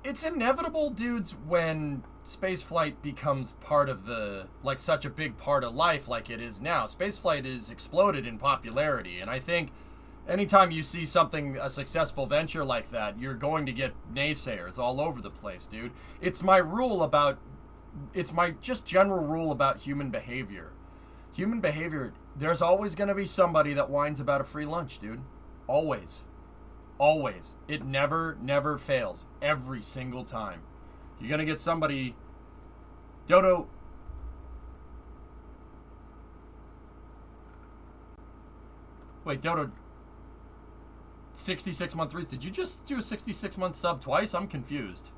it's inevitable, dudes, when spaceflight becomes part of like such a big part of life like it is now. Spaceflight is exploded in popularity, and I think anytime you see a successful venture like that, you're going to get naysayers all over the place, dude. It's my just general rule about human behavior. Human behavior, there's always going to be somebody that whines about a free lunch, dude. Always. Always. It never fails. Every single time. You're going to get somebody... Dodo... Wait, Dodo... 66-month threes. Did you just do a 66-month sub twice? I'm confused.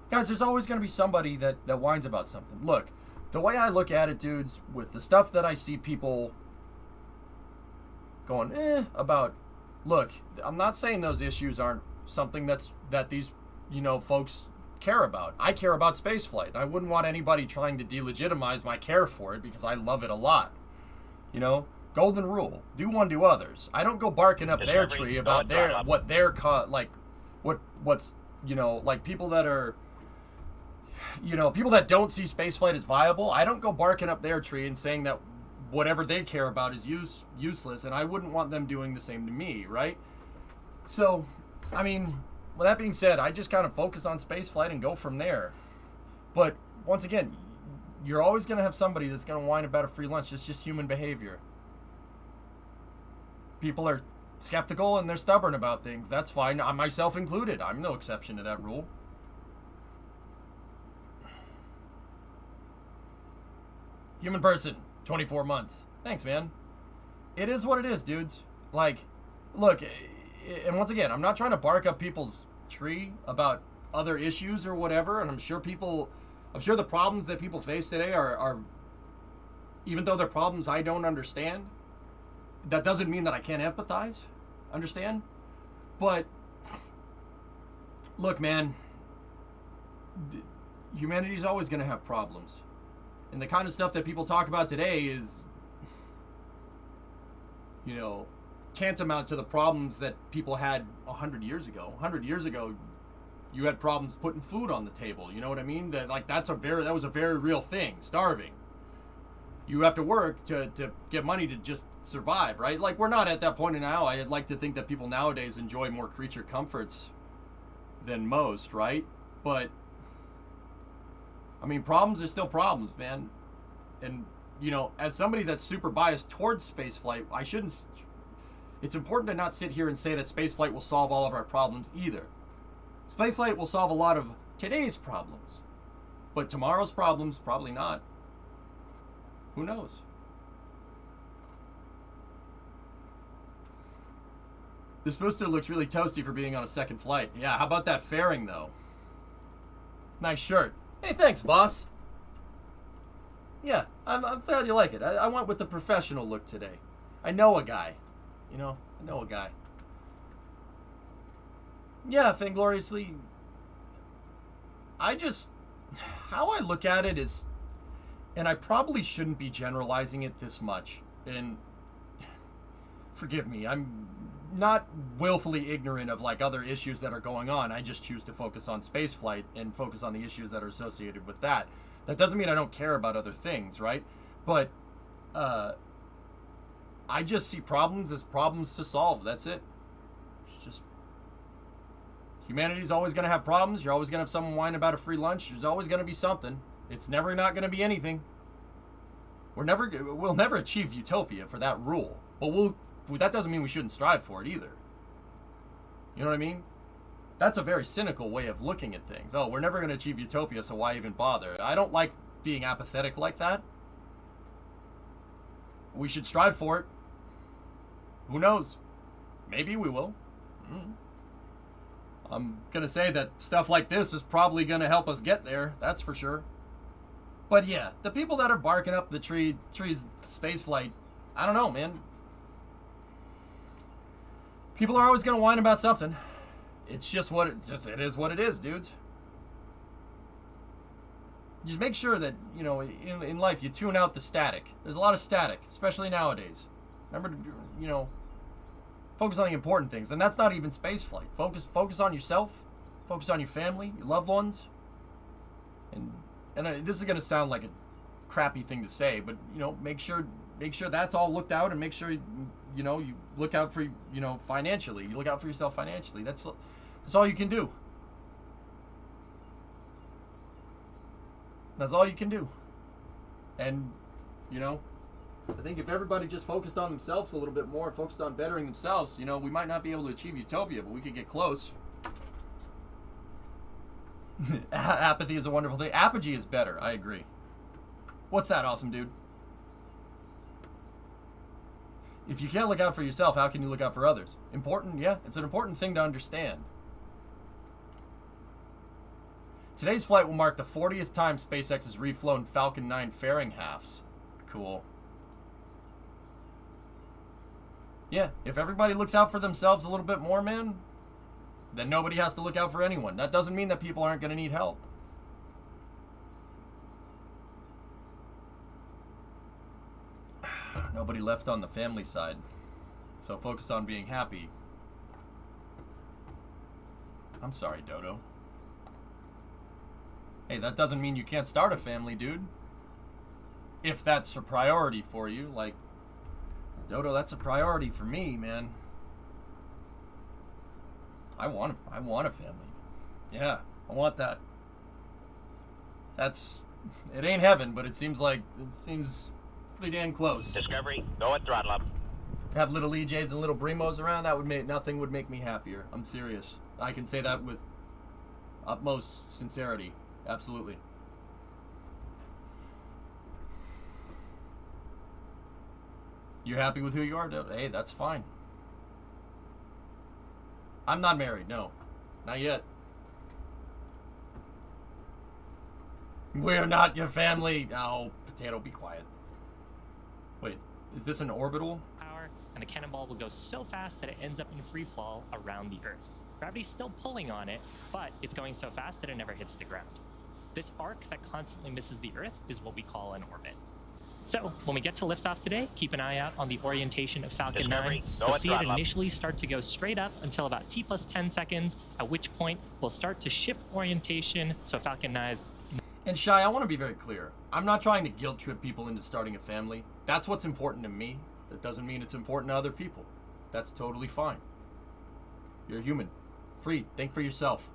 Guys, there's always going to be somebody that whines about something. Look, the way I look at it, dudes, with the stuff that I see people going, about... Look, I'm not saying those issues aren't something that these, folks care about. I care about spaceflight. I wouldn't want anybody trying to delegitimize my care for it because I love it a lot. Golden rule: do unto others. I don't go barking up their tree about what's people that are, people that don't see spaceflight as viable. I don't go barking up their tree and saying that whatever they care about is useless, and I wouldn't want them doing the same to me, right? So, with that being said, I just kind of focus on spaceflight and go from there. But, once again, you're always going to have somebody that's going to whine about a free lunch. It's just human behavior. People are skeptical and they're stubborn about things. That's fine. I myself included. I'm no exception to that rule. Human person. 24 months. Thanks, man. It is what it is, dudes. Look, and once again, I'm not trying to bark up people's tree about other issues or whatever, and I'm sure the problems that people face today are even though they're problems I don't understand, that doesn't mean that I can't empathize, understand? But, look, man, humanity's always going to have problems. And the kind of stuff that people talk about today is, tantamount to the problems that people had 100 years ago. 100 years ago, you had problems putting food on the table. You know what I mean? That was a very real thing. Starving. You have to work to get money to just survive, right? We're not at that point now. I'd like to think that people nowadays enjoy more creature comforts than most, right? But problems are still problems, man. And, as somebody that's super biased towards spaceflight, it's important to not sit here and say that spaceflight will solve all of our problems either. Spaceflight will solve a lot of today's problems. But tomorrow's problems, probably not. Who knows? This booster looks really toasty for being on a second flight. Yeah, how about that fairing, though? Nice shirt. Hey, thanks, boss. Yeah, I'm glad you like it. I went with the professional look today. I know a guy. I know a guy. Yeah, Fangloriously. How I look at it is, and I probably shouldn't be generalizing it this much, and forgive me, I'm not willfully ignorant of other issues that are going on. I just choose to focus on spaceflight and focus on the issues that are associated with that. That doesn't mean I don't care about other things, right? But I just see problems as problems to solve. That's it. It's just humanity's always going to have problems. You're always going to have someone whine about a free lunch. There's always going to be something. It's never not going to be anything. We'll never achieve utopia for that rule. But that doesn't mean we shouldn't strive for it either. You know what I mean? That's a very cynical way of looking at things. Oh, we're never going to achieve utopia, so why even bother? I don't like being apathetic like that. We should strive for it. Who knows? Maybe we will. I'm going to say that stuff like this is probably going to help us get there. That's for sure. But yeah, the people that are barking up the trees spaceflight, I don't know, man. People are always going to whine about something. It's just it is what it is, dudes. Just make sure that, in life you tune out the static. There's a lot of static, especially nowadays. Remember to, focus on the important things. And that's not even spaceflight. Focus on yourself. Focus on your family, your loved ones. And this is going to sound like a crappy thing to say, but, you know, make sure that's all looked out, and make sure, you know, you look out for, you know, financially. You look out for yourself financially. That's all you can do. That's all you can do. And, you know, I think if everybody just focused on themselves a little bit more, focused on bettering themselves, you know, we might not be able to achieve utopia, but we could get close. Apathy is a wonderful thing. Apogee is better. I agree. What's that, awesome dude? If you can't look out for yourself, how can you look out for others? Important, yeah. It's an important thing to understand. Today's flight will mark the 40th time SpaceX has reflown Falcon 9 fairing halves. Cool. Yeah, if everybody looks out for themselves a little bit more, man, then nobody has to look out for anyone. That doesn't mean that people aren't going to need help. Nobody left on the family side. So focus on being happy. I'm sorry, Dodo. Hey, that doesn't mean you can't start a family, dude. If that's a priority for you. Like, Dodo, that's a priority for me, man. I want a family. Yeah, I want that. It ain't heaven, but it seems pretty damn close. Discovery, go at throttle up. Have little EJs and little Brimos around, nothing would make me happier. I'm serious. I can say that with utmost sincerity. Absolutely. You're happy with who you are? Hey, that's fine. I'm not married, no. Not yet. We're not your family. Oh, Potato, be quiet. Wait, is this an orbital? Power, and the cannonball will go so fast that it ends up in free fall around the Earth. Gravity's still pulling on it, but it's going so fast that it never hits the ground. This arc that constantly misses the Earth is what we call an orbit. So, when we get to liftoff today, keep an eye out on the orientation of Falcon 9. You'll see it initially start to go straight up until about T plus 10 seconds, at which point we'll start to shift orientation so Falcon 9 is... And Shy, I want to be very clear. I'm not trying to guilt trip people into starting a family. That's what's important to me. That doesn't mean it's important to other people. That's totally fine. You're human. Free. Think for yourself.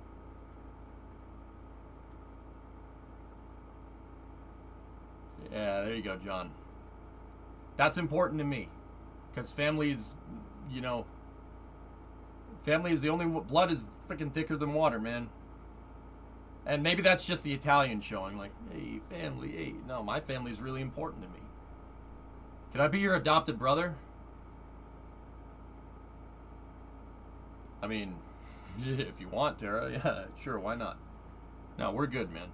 Yeah, there you go, John. That's important to me. Because family is, you know... Family is the only... Blood is freaking thicker than water, man. And maybe that's just the Italian showing. Like, hey, family, hey. No, my family is really important to me. Can I be your adopted brother? I mean, if you want, Tara. Yeah, sure, why not? No, we're good, man.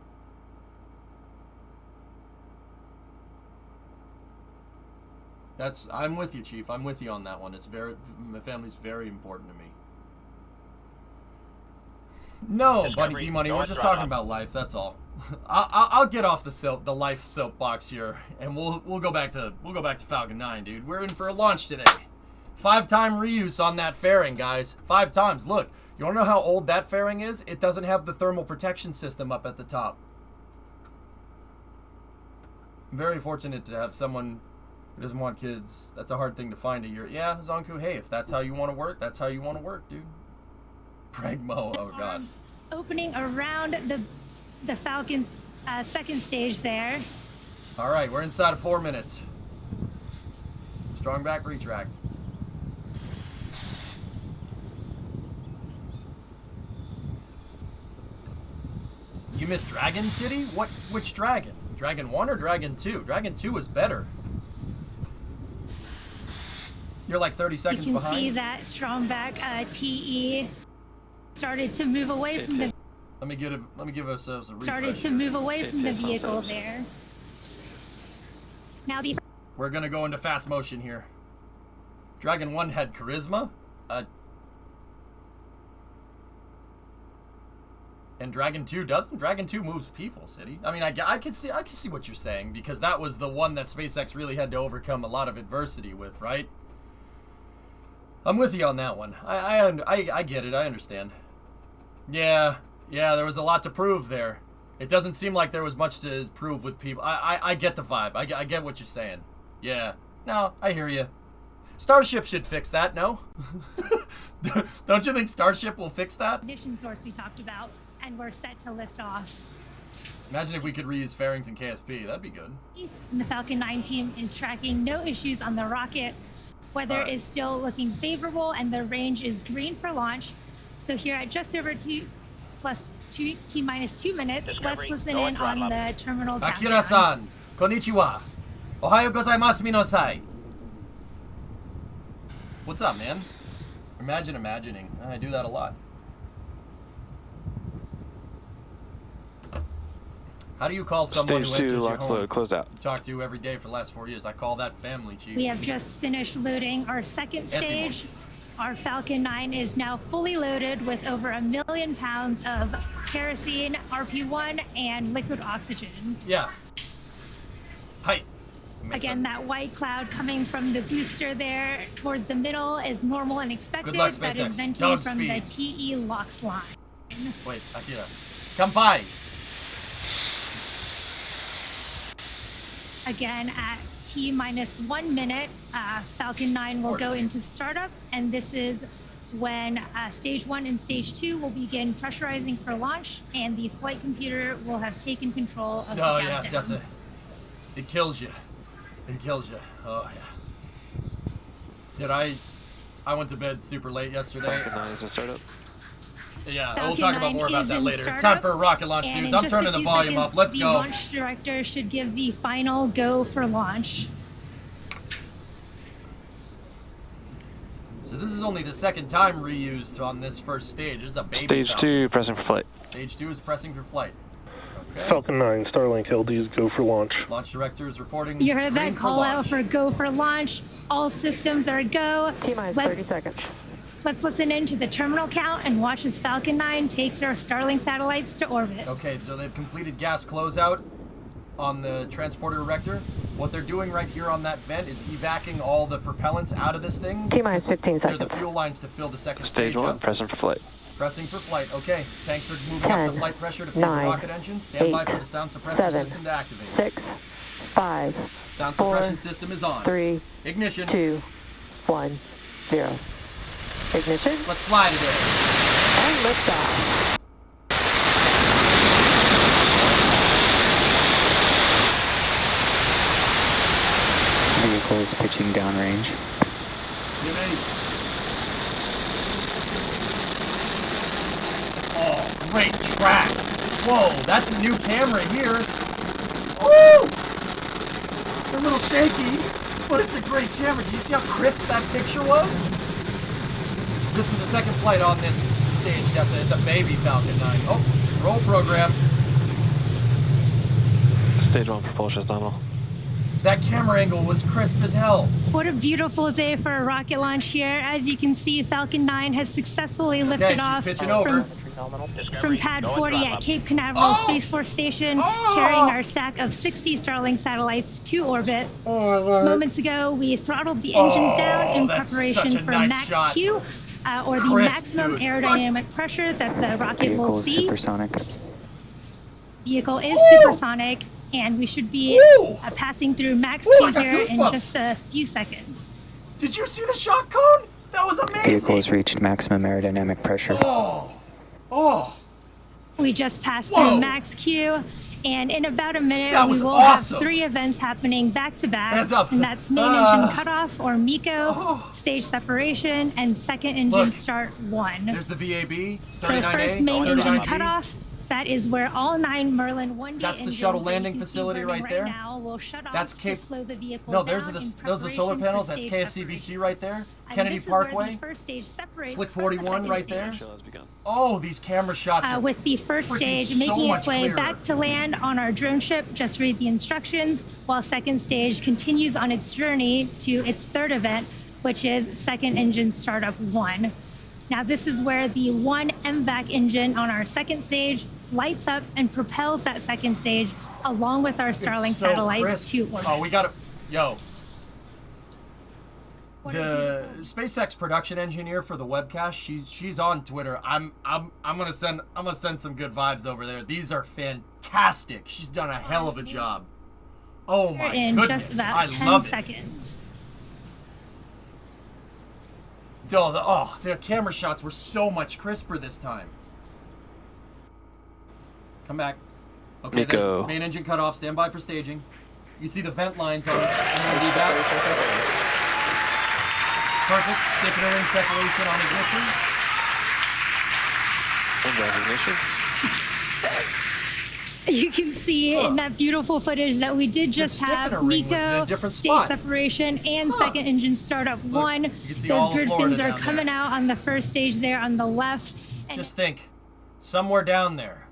I'm with you, Chief. I'm with you on that one. My family's very important to me. No, Buddy B Money. We're just talking about life. That's all. I'll get off the life soapbox here, and we'll go back to Falcon 9, dude. We're in for a launch today. 5-time reuse on that fairing, guys. 5 times. Look, you want to know how old that fairing is? It doesn't have the thermal protection system up at the top. I'm very fortunate to have someone who doesn't want kids. That's a hard thing to find a year. Yeah, Zonku, hey, if that's how you want to work, that's how you want to work, dude. Pragmo, oh god. Opening around the Falcon's second stage there. All right, we're inside of 4 minutes. Strong back retract. You missed Dragon City? Which dragon? Dragon 1 or Dragon 2? Dragon 2 is better. You're like 30 seconds behind. You can see that strong back TE started to move away from the... Let me give ourselves a refresh. Started to move away from the vehicle there. Now the... We're gonna go into fast motion here. Dragon 1 had charisma. And Dragon 2 doesn't. Dragon 2 moves people, City. I mean, I can see what you're saying, because that was the one that SpaceX really had to overcome a lot of adversity with, right? I'm with you on that one. I get it. I understand. Yeah, Yeah, there was a lot to prove there. It doesn't seem like there was much to prove with people. I get the vibe. I get what you're saying. Yeah. No, I hear you. Starship should fix that, no? Don't you think Starship will fix that? Ignition source we talked about, and we're set to lift off. Imagine if we could reuse fairings and KSP. That'd be good. The Falcon 9 team is tracking no issues on the rocket. Weather is still looking favorable, and the range is green for launch. So here at just over T-minus 2 minutes, let's listen in on the terminal countdown. Akira-san, konnichiwa. Ohayo gozaimasu minasai. What's up, man? Imagine imagining. I do that a lot. How do you call someone who enters your home? Close out. Talk to you every day for the last 4 years. I call that family, Chief. We have just finished loading our second stage. Our Falcon 9 is now fully loaded with over 1 million pounds of kerosene, RP1, and liquid oxygen. Yeah. Hi. Again, that white cloud coming from the booster there towards the middle is normal and expected. Good luck, That SpaceX. is venting Dog from speed. the TE LOX line. Wait, Akira. Kampai. Again, at T-minus 1 minute, Falcon 9 will go into startup, and this is when stage 1 and stage 2 will begin pressurizing for launch, and the flight computer will have taken control of the countdown. Yeah, Tessa. It kills you. It kills you. Oh, yeah. I went to bed super late yesterday. Falcon 9 is in startup. Yeah, Falcon we'll talk about 9 more about is that in later. It's startup, time for a rocket launch, and dudes. in I'm just a turning the few volume seconds, up. Let's the go. launch director should give the final go for launch. So this is only the second time reused on this first stage. This is a baby Stage Falcon. 2, pressing for flight. Stage 2 is pressing for flight. Okay. Falcon 9, Starlink LDs go for launch. Launch director is reporting. You heard green that call out launch. for go for launch. All systems are go. T-minus 30 seconds. Let's listen in to the terminal count and watch as Falcon 9 takes our Starlink satellites to orbit. Okay, so they've completed gas closeout on the transporter erector. What they're doing right here on that vent is evacuating all the propellants out of this thing. T-minus 15 They're the seconds. fuel lines to fill the second Stage stage 1, up. pressing for flight. Pressing for flight. Okay, tanks are moving up to 10, flight pressure to feed the 9, rocket engine. Stand by 8, for the sound suppressor 7, system to activate. 6, 5, Sound 4, suppression system is on. 3, Ignition. 2, 1, 0. Ignition Let's fly today. and liftoff. Vehicles pitching downrange. Oh, great track. Whoa, that's a new camera here. Woo! A little shaky, but it's a great camera. Did you see how crisp that picture was? This is the second flight on this stage, Tessa. It's a baby Falcon 9. Oh, roll program. Stage 1, propulsion is nominal. That camera angle was crisp as hell. What a beautiful day for a rocket launch here. As you can see, Falcon 9 has successfully Okay, lifted she's off pitching over. from Pad 40 at Cape Canaveral Space Force Station, carrying our stack of 60 Starlink satellites to orbit. Moments ago, we throttled the engines down in that's preparation such a for nice max shot. Q, or the Crisp, maximum dude. aerodynamic pressure that the rocket will Vehicle see. supersonic. Vehicle is Woo! supersonic, and we should be Woo! passing through max Woo, I speed got here in goosebumps. just a few seconds. Did you see the shock cone? That was Vehicle amazing. has reached maximum aerodynamic pressure. Oh. We just passed Whoa! through max Q, and in about a minute That we was will awesome. have 3 events happening back to back. Hands up. And that's main engine cutoff or MECO, stage separation, and second engine Look. start 1. There's the VAB, So 39A, first main engine 39B. cutoff. That is where all 9 Merlin 1D That's the engines shuttle that you landing can see facility burning right there. Now will shut off That's to Cape. slow the vehicle No, there's down in those are solar preparation for panels. That's stage KSCVC separation. right there. And Kennedy this is where the Parkway. first stage separates Slick from the 41 second right stage. there. Show has begun. Oh, these camera shots are With the first freaking stage so making much its way clearer. back to land on our drone ship, just read the instructions, while second stage continues on its journey to its third event, which is second engine startup 1. Now this is where the 1 MVAC engine on our second stage lights up and propels that second stage along with our Starlink It's so satellites crisp. to orbit. Oh, we got to. Yo. The SpaceX production engineer for the webcast, she's on Twitter. I'm gonna send some good vibes over there. These are fantastic. She's done a hell of a job. Oh my in goodness, just about I 10 love it. seconds. The camera shots were so much crisper this time. Come back. Okay, Nico. there's main engine cut off. Stand by for staging. You see the vent lines on that. Perfect. Stiffener ring separation on ignition. And ignition. You can see in that beautiful footage that we did just have stiffener ring was in a Nico, different stage spot. separation, and second engine startup one. you can see Those all of grid Florida fins are down coming there. out on the first stage there on the left. And Just think, somewhere down there,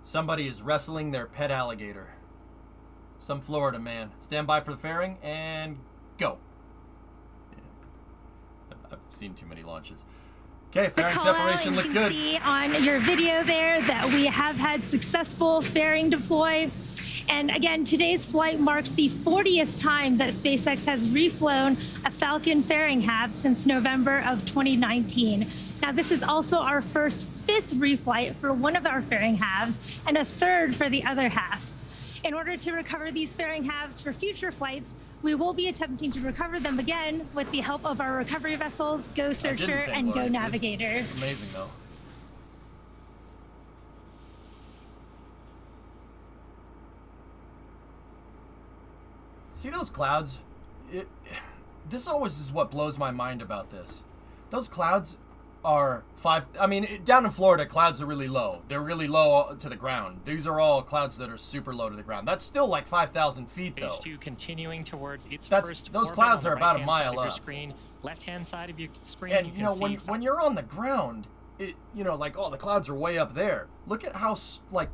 somebody is wrestling their pet alligator. Some Florida man. Stand by for the fairing and go. I've seen too many launches. Okay, fairing separation looked good. You can see on your video there that we have had successful fairing deploy. And again, today's flight marks the 40th time that SpaceX has reflown a Falcon fairing half since November of 2019. Now, this is also our first fifth reflight for one of our fairing halves and a third for the other half. In order to recover these fairing halves for future flights, we will be attempting to recover them again with the help of our recovery vessels, Go Searcher and Go Navigator. It's amazing, though. See those clouds? This always is what blows my mind about this. Those clouds are down in Florida, clouds are really low. They're really low to the ground. These are all clouds that are super low to the ground. That's still like 5,000 feet, though. Stage 2 continuing towards its Those first orbit clouds on are the about a right-hand mile side of your up. Screen, left-hand side of your screen, And you can see when you're on the ground, the clouds are way up there. Look at how small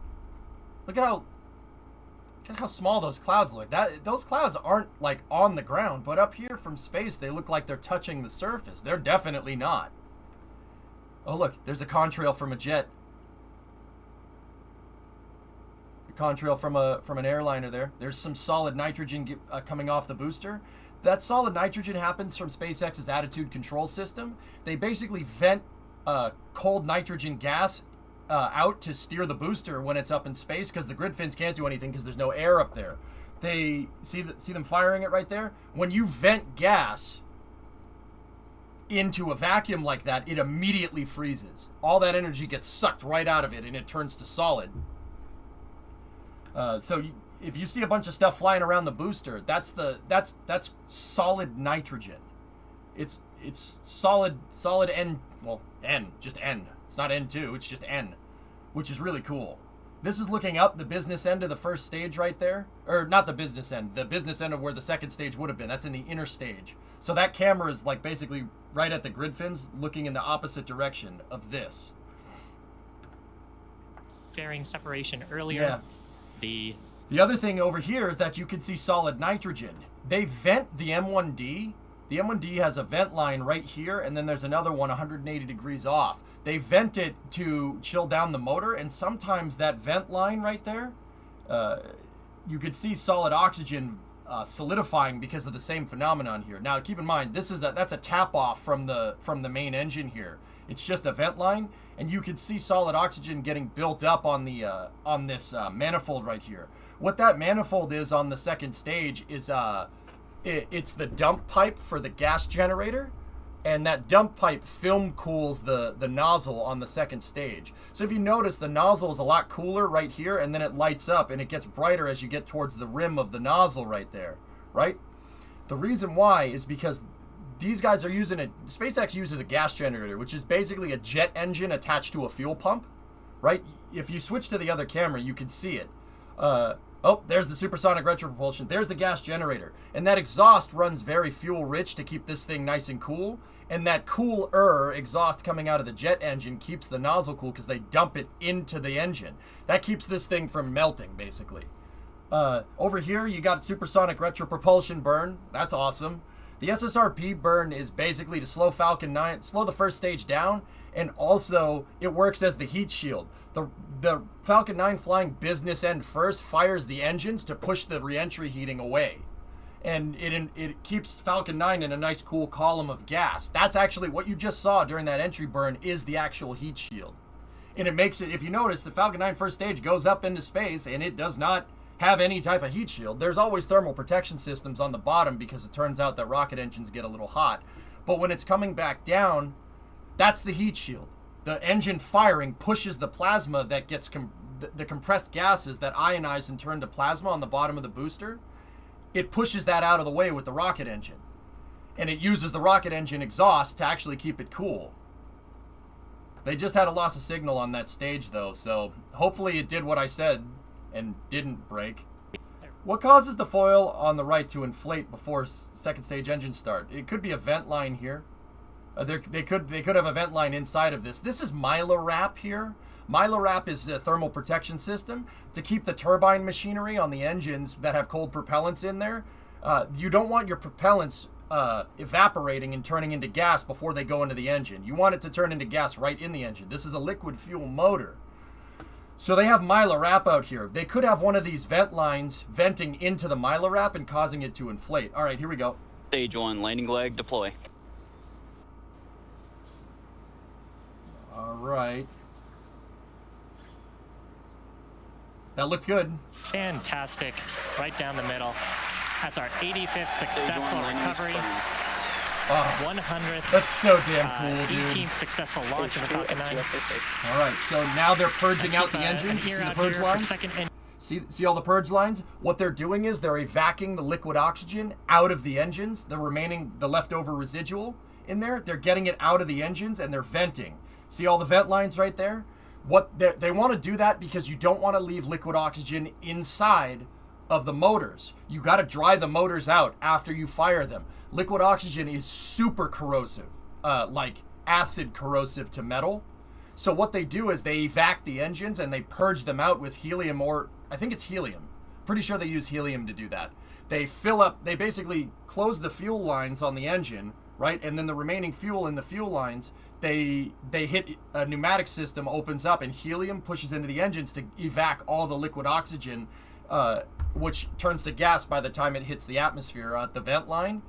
those clouds look. Those clouds aren't like on the ground, but up here from space, they look like they're touching the surface. They're definitely not. Oh look, there's a contrail from a jet. A contrail from an airliner there. There's some solid nitrogen coming off the booster. That solid nitrogen happens from SpaceX's attitude control system. They basically vent cold nitrogen gas out to steer the booster when it's up in space, because the grid fins can't do anything because there's no air up there. They see them firing it right there. When you vent gas into a vacuum like that, it immediately freezes. All that energy gets sucked right out of it and it turns to solid. If you see a bunch of stuff flying around the booster, that's solid nitrogen. It's solid N, just N. It's not N2, it's just N, which is really cool. This is looking up the business end of the first stage right there. Or not the business end of where the second stage would have been. That's in the inner stage. So that camera is like basically right at the grid fins, looking in the opposite direction of this. fairing separation earlier. Yeah. The other thing over here is that you can see solid nitrogen. They vent the M1D. The M1D has a vent line right here, and then there's another one 180 degrees off. They vent it to chill down the motor, and sometimes that vent line right there, you could see solid oxygen solidifying because of the same phenomenon here. Now, keep in mind, that's a tap off from the main engine here. It's just a vent line, and you can see solid oxygen getting built up on this manifold right here. What that manifold is on the second stage is it's the dump pipe for the gas generator, and that dump pipe film cools the nozzle on the second stage. So if you notice, the nozzle is a lot cooler right here, and then it lights up and it gets brighter as you get towards the rim of the nozzle right there, right? The reason why is because these guys are SpaceX uses a gas generator, which is basically a jet engine attached to a fuel pump, right? If you switch to the other camera, you can see it. Oh, there's the supersonic retropropulsion. There's the gas generator. And that exhaust runs very fuel rich to keep this thing nice and cool. And that cooler exhaust coming out of the jet engine keeps the nozzle cool because they dump it into the engine. That keeps this thing from melting, basically. Over here, you got supersonic retropropulsion burn. That's awesome. The SSRP burn is basically to slow Falcon 9, slow the first stage down, and also it works as the heat shield. The Falcon 9 flying business end first fires the engines to push the reentry heating away. and it keeps Falcon 9 in a nice cool column of gas. That's actually what you just saw during that entry burn is the actual heat shield. And it makes it, if you notice, the Falcon 9 first stage goes up into space and it does not have any type of heat shield. There's always thermal protection systems on the bottom because it turns out that rocket engines get a little hot. But when it's coming back down, that's the heat shield. The engine firing pushes the plasma that gets the compressed gases that ionize and turn to plasma on the bottom of the booster. It pushes that out of the way with the rocket engine. And it uses the rocket engine exhaust to actually keep it cool. They just had a loss of signal on that stage though, so hopefully it did what I said and didn't break. What causes the foil on the right to inflate before second stage engine start? It could be a vent line here. They could have a vent line inside of this. This is Mylorap here. Mylorap is a thermal protection system to keep the turbine machinery on the engines that have cold propellants in there. You don't want your propellants evaporating and turning into gas before they go into the engine. You want it to turn into gas right in the engine. This is a liquid fuel motor. So they have Mylorap out here. They could have one of these vent lines venting into the Mylorap and causing it to inflate. All right, here we go. Stage 1, landing leg, deploy. All right. That looked good. Fantastic. Right down the middle. That's our 85th successful recovery. Oh, 100th. that's so damn cool, dude. 18th successful launch of the Falcon 9. All right, so now they're purging out the engines. See the purge lines? See all the purge lines? What they're doing is they're evacuating the liquid oxygen out of the engines, the leftover residual in there. They're getting it out of the engines and they're venting. See all the vent lines right there? What they want to do that because you don't want to leave liquid oxygen inside of the motors. You got to dry the motors out after you fire them. Liquid oxygen is super corrosive, like acid corrosive to metal. So what they do is they evac the engines and they purge them out with helium, or I think it's helium. Pretty sure they use helium to do that. They basically close the fuel lines on the engine, right? And then the remaining fuel in the fuel lines, they hit a pneumatic system, opens up, and helium pushes into the engines to evac all the liquid oxygen, which turns to gas by the time it hits the atmosphere at the vent line.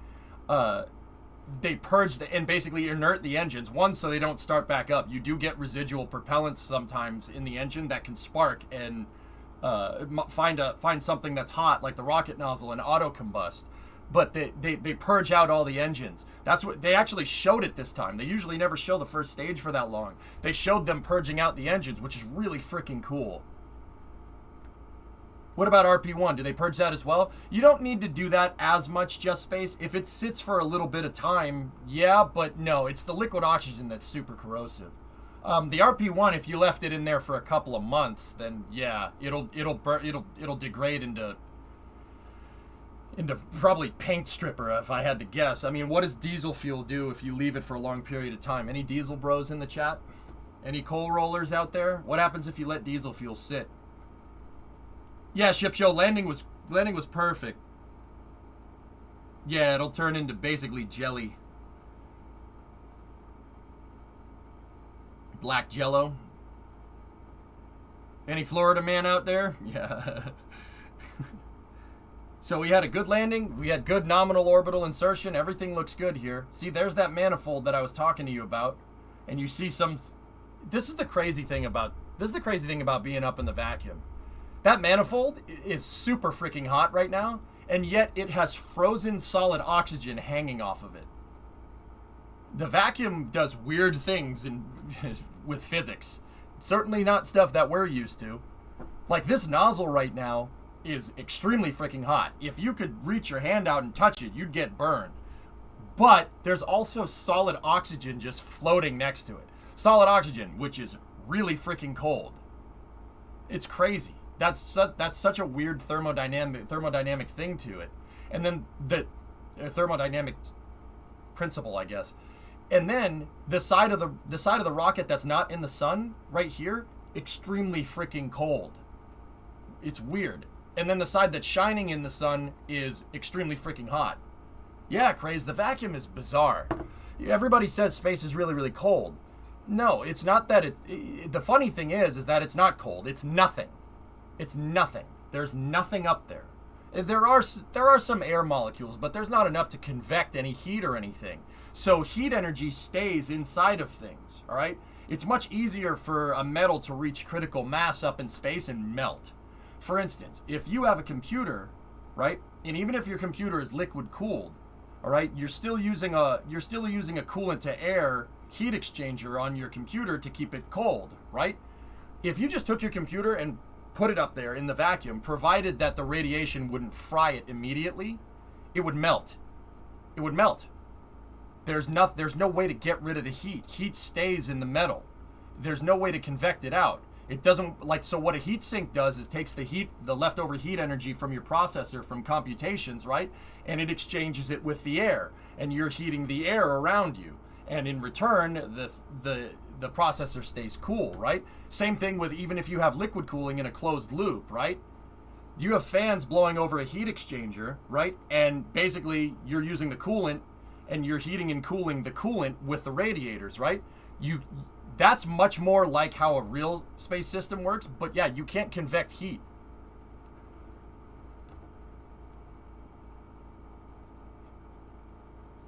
They purge and basically inert the engines. One, so they don't start back up. You do get residual propellants sometimes in the engine that can spark and find something that's hot, like the rocket nozzle, and auto combust. But they purge out all the engines. That's what they actually showed it this time. They usually never show the first stage for that long. They showed them purging out the engines, which is really freaking cool. What about RP1? Do they purge that as well? You don't need to do that as much, Just Space. If it sits for a little bit of time, yeah, but no, it's the liquid oxygen that's super corrosive. The RP1, if you left it in there for a couple of months, then yeah, it'll degrade into probably paint stripper, if I had to guess. I mean, what does diesel fuel do if you leave it for a long period of time? Any diesel bros in the chat? Any coal rollers out there? What happens if you let diesel fuel sit? Yeah, Ship Show, landing was perfect. Yeah, it'll turn into basically jelly. Black jello. Any Florida man out there? Yeah. So we had a good landing. We had good nominal orbital insertion. Everything looks good here. See, there's that manifold that I was talking to you about. And you see some... This is the crazy thing about being up in the vacuum. That manifold is super freaking hot right now, and yet it has frozen solid oxygen hanging off of it. The vacuum does weird things with physics. Certainly not stuff that we're used to. Like this nozzle right now is extremely freaking hot. If you could reach your hand out and touch it, you'd get burned. But there's also solid oxygen just floating next to it. Solid oxygen, which is really freaking cold. It's crazy. That's such a weird thermodynamic thing to it. And then the thermodynamic principle, I guess. And then the side of the rocket that's not in the sun right here, extremely freaking cold. It's weird. And then the side that's shining in the sun is extremely freaking hot. Yeah, Craze, the vacuum is bizarre. Everybody says space is really, really cold. No, it's not that the funny thing is that it's not cold. It's nothing. It's nothing. There's nothing up there. There are some air molecules, but there's not enough to convect any heat or anything. So heat energy stays inside of things, all right? It's much easier for a metal to reach critical mass up in space and melt. For instance, if you have a computer, right? And even if your computer is liquid cooled, all right, you're still using a coolant to air heat exchanger on your computer to keep it cold, right? If you just took your computer and put it up there in the vacuum, provided that the radiation wouldn't fry it immediately, it would melt. It would melt. There's no way to get rid of the heat. Heat stays in the metal. There's no way to convect it out. It doesn't, so what a heat sink does is takes the leftover heat energy from your processor from computations, right? And it exchanges it with the air, and you're heating the air around you. And in return, the processor stays cool, right? Same thing with even if you have liquid cooling in a closed loop, right? You have fans blowing over a heat exchanger, right? And basically you're using the coolant and you're heating and cooling the coolant with the radiators, right? That's much more like how a real space system works, but yeah, you can't convect heat.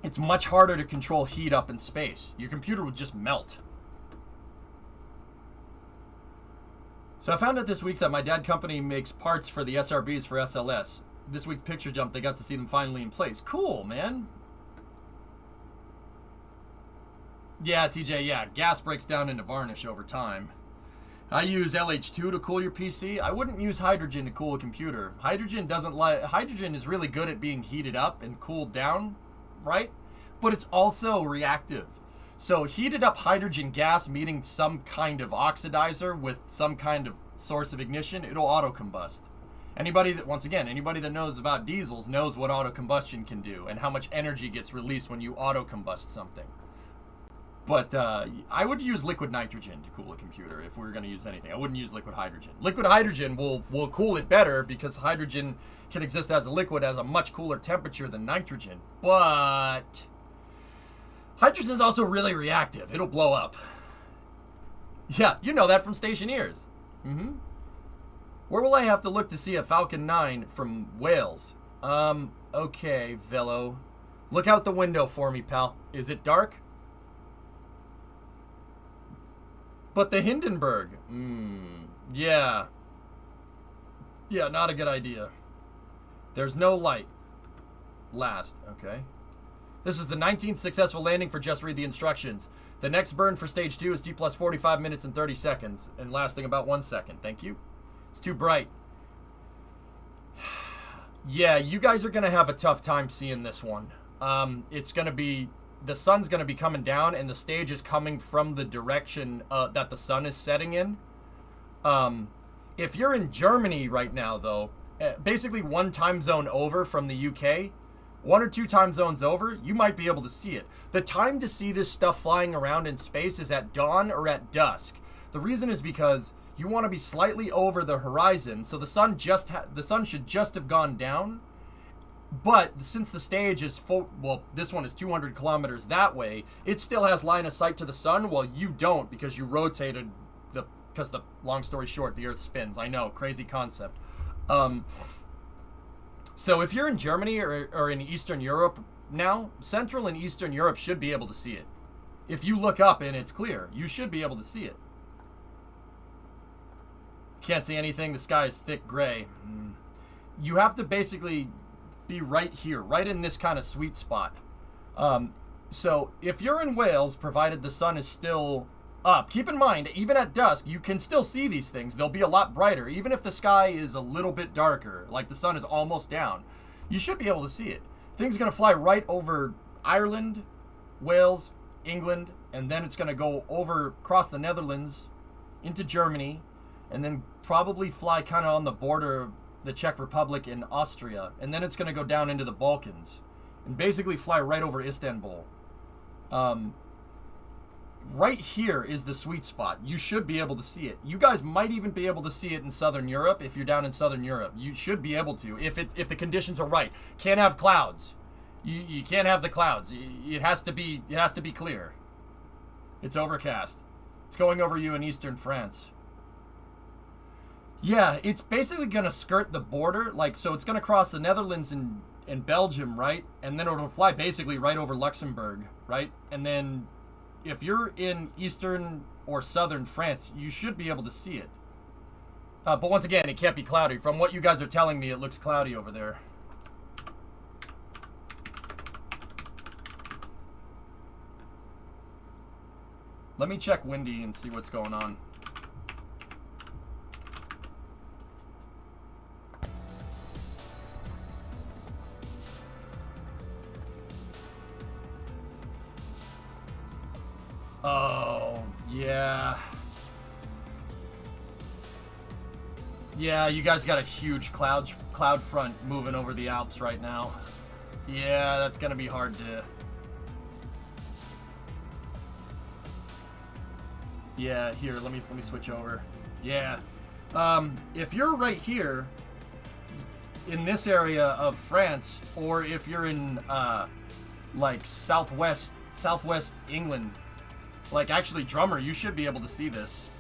It's much harder to control heat up in space. Your computer would just melt. So I found out this week that my dad company makes parts for the SRBs for SLS. This week's picture jump, they got to see them finally in place. Cool, man. Yeah, TJ, yeah. Gas breaks down into varnish over time. I use LH2 to cool your PC. I wouldn't use hydrogen to cool a computer. Hydrogen is really good at being heated up and cooled down, right? But it's also reactive. So heated up hydrogen gas meeting some kind of oxidizer with some kind of source of ignition, it'll auto-combust. Anybody that knows about diesels knows what auto-combustion can do and how much energy gets released when you auto-combust something. But I would use liquid nitrogen to cool a computer if we were going to use anything. I wouldn't use liquid hydrogen. Liquid hydrogen will cool it better because hydrogen can exist as a liquid at a much cooler temperature than nitrogen. But hydrogen is also really reactive. It'll blow up. Yeah, you know that from Stationeers. Where will I have to look to see a Falcon 9 from Wales? Okay, Velo. Look out the window for me, pal. Is it dark? But the Hindenburg. Yeah. Yeah, not a good idea. There's no light. Last, okay. This is the 19th successful landing for Just Read the Instructions. The next burn for stage 2 is T plus 45 minutes and 30 seconds, and lasting about 1 second. Thank you. It's too bright. Yeah, you guys are going to have a tough time seeing this one. It's going to be... The sun's going to be coming down, and the stage is coming from the direction that the sun is setting in. If you're in Germany right now, though, basically one time zone over from the UK, 1 or 2 time zones over, you might be able to see it. The time to see this stuff flying around in space is at dawn or at dusk. The reason is because you want to be slightly over the horizon, so the sun should just have gone down. But since the stage is this one is 200 kilometers that way, it still has line of sight to the sun, while you don't because you rotated because long story short, the Earth spins. I know, crazy concept. So if you're in Germany or in Eastern Europe now, Central and Eastern Europe should be able to see it. If you look up and it's clear, you should be able to see it. Can't see anything. The sky is thick gray. You have to basically be right here, right in this kind of sweet spot. So if you're in Wales, provided the sun is still up, keep in mind, even at dusk, you can still see these things. They'll be a lot brighter. Even if the sky is a little bit darker, like the sun is almost down, you should be able to see it. Things are going to fly right over Ireland, Wales, England, and then it's going to go over across the Netherlands into Germany, and then probably fly kind of on the border of the Czech Republic and Austria, and then it's going to go down into the Balkans and basically fly right over Istanbul. Right here is the sweet spot. You should be able to see it. You guys might even be able to see it in Southern Europe if you're down in Southern Europe. You should be able to if the conditions are right. Can't have clouds. You can't have the clouds. It has to be clear. It's overcast. It's going over you in eastern France. Yeah, it's basically going to skirt the border. Like, so it's going to cross the Netherlands and Belgium, right? And then it'll fly basically right over Luxembourg, right? And then if you're in eastern or southern France, you should be able to see it. But once again, it can't be cloudy. From what you guys are telling me, it looks cloudy over there. Let me check Windy and see what's going on. Oh, yeah. Yeah, you guys got a huge cloud front moving over the Alps right now. Yeah, that's gonna be hard to... Yeah, here, let me switch over. Yeah. If you're right here in this area of France, or if you're in like southwest England, like actually Drummer, you should be able to see this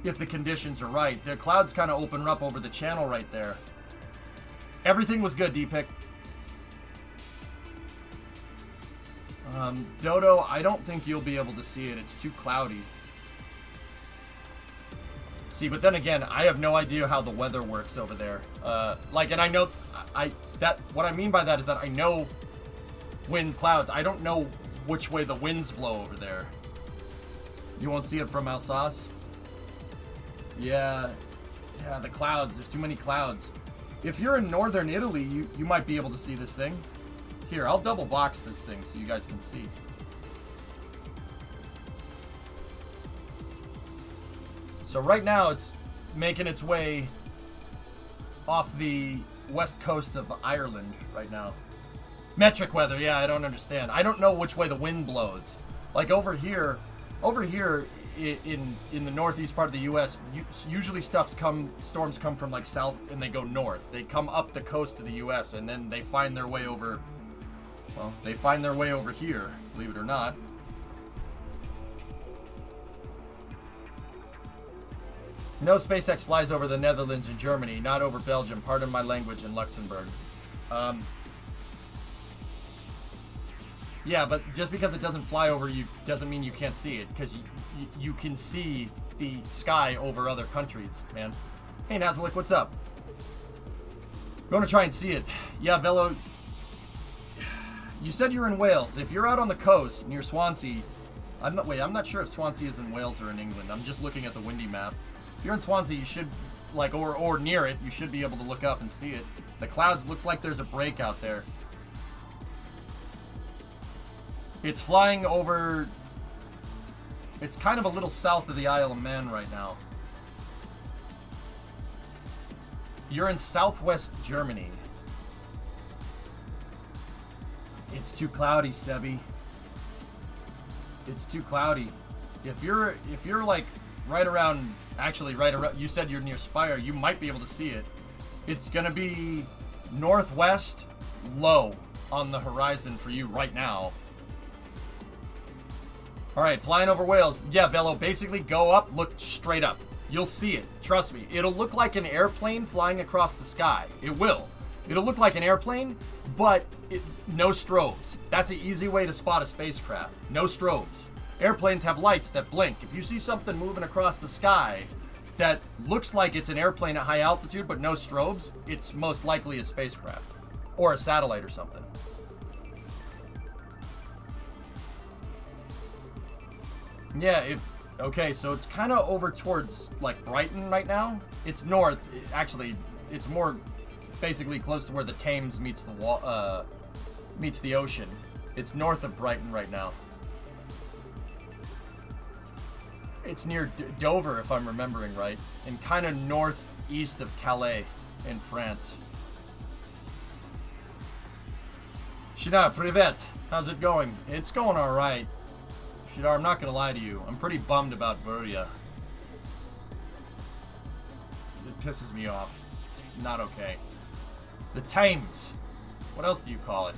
if the conditions are right. The clouds kind of open up over the channel right there. Everything was good, D-Pick. Dodo, I don't think you'll be able to see it. It's too cloudy. See, but then again, I have no idea how the weather works over there. Like, and I know, what I mean by that is that I know wind clouds. I don't know which way the winds blow over there. You won't see it from Alsace? Yeah, the clouds. There's too many clouds. If you're in northern Italy, you might be able to see this thing. Here, I'll double box this thing so you guys can see. So right now it's making its way off the west coast of Ireland right now. Metric weather, yeah, I don't understand. I don't know which way the wind blows. Like over here in the northeast part of the U.S., usually storms come from like south and they go north. They come up the coast of the U.S. and then they find their way over. Well, they find their way over here, believe it or not. No SpaceX flies over the Netherlands and Germany, not over Belgium, pardon my language, and Luxembourg. Yeah, but just because it doesn't fly over you doesn't mean you can't see it, because you can see the sky over other countries, man. Hey, Nazalik, what's up? I'm going to try and see it. Yeah, Velo, you said you're in Wales. If you're out on the coast near Swansea, I'm not sure if Swansea is in Wales or in England. I'm just looking at the windy map. If you're in Swansea, you should, like, or near it, you should be able to look up and see it. The clouds, looks like there's a break out there. It's flying over, it's kind of a little south of the Isle of Man right now. You're in southwest Germany. It's too cloudy, Sebi. It's too cloudy. If you're like right around, you said you're near Spire, you might be able to see it. It's gonna be northwest, low on the horizon for you right now. All right, flying over Wales. Yeah, Velo, basically go up, look straight up. You'll see it, trust me. It'll look like an airplane flying across the sky. It will. It'll look like an airplane, but no strobes. That's an easy way to spot a spacecraft. No strobes. Airplanes have lights that blink. If you see something moving across the sky that looks like it's an airplane at high altitude but no strobes, it's most likely a spacecraft or a satellite or something. Yeah, okay, so it's kind of over towards like Brighton right now. It's north. Actually, it's more basically close to where the Thames meets the ocean. It's north of Brighton right now. It's near Dover, if I'm remembering right, and kind of northeast of Calais in France. Shida, privet. How's it going? It's going all right. Shidar, I'm not gonna lie to you. I'm pretty bummed about Buria. It pisses me off. It's not okay. The Thames. What else do you call it?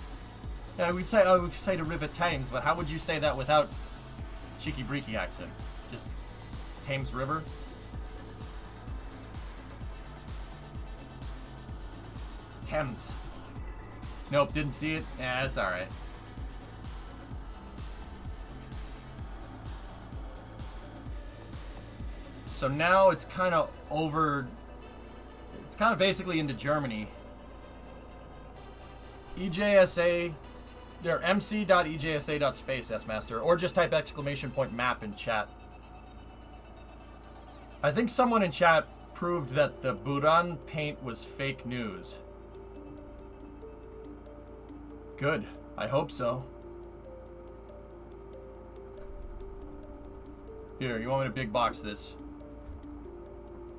Yeah, we say the River Thames, but how would you say that without cheeky breeky accent? Just Thames River? Thames. Nope, didn't see it. Yeah, that's all right. So now it's kind of over. It's kind of basically into Germany. EJSA, or mc.ejsa.space, S-Master, or just type !map in chat. I think someone in chat proved that the Buran paint was fake news. Good. I hope so. Here, you want me to big box this?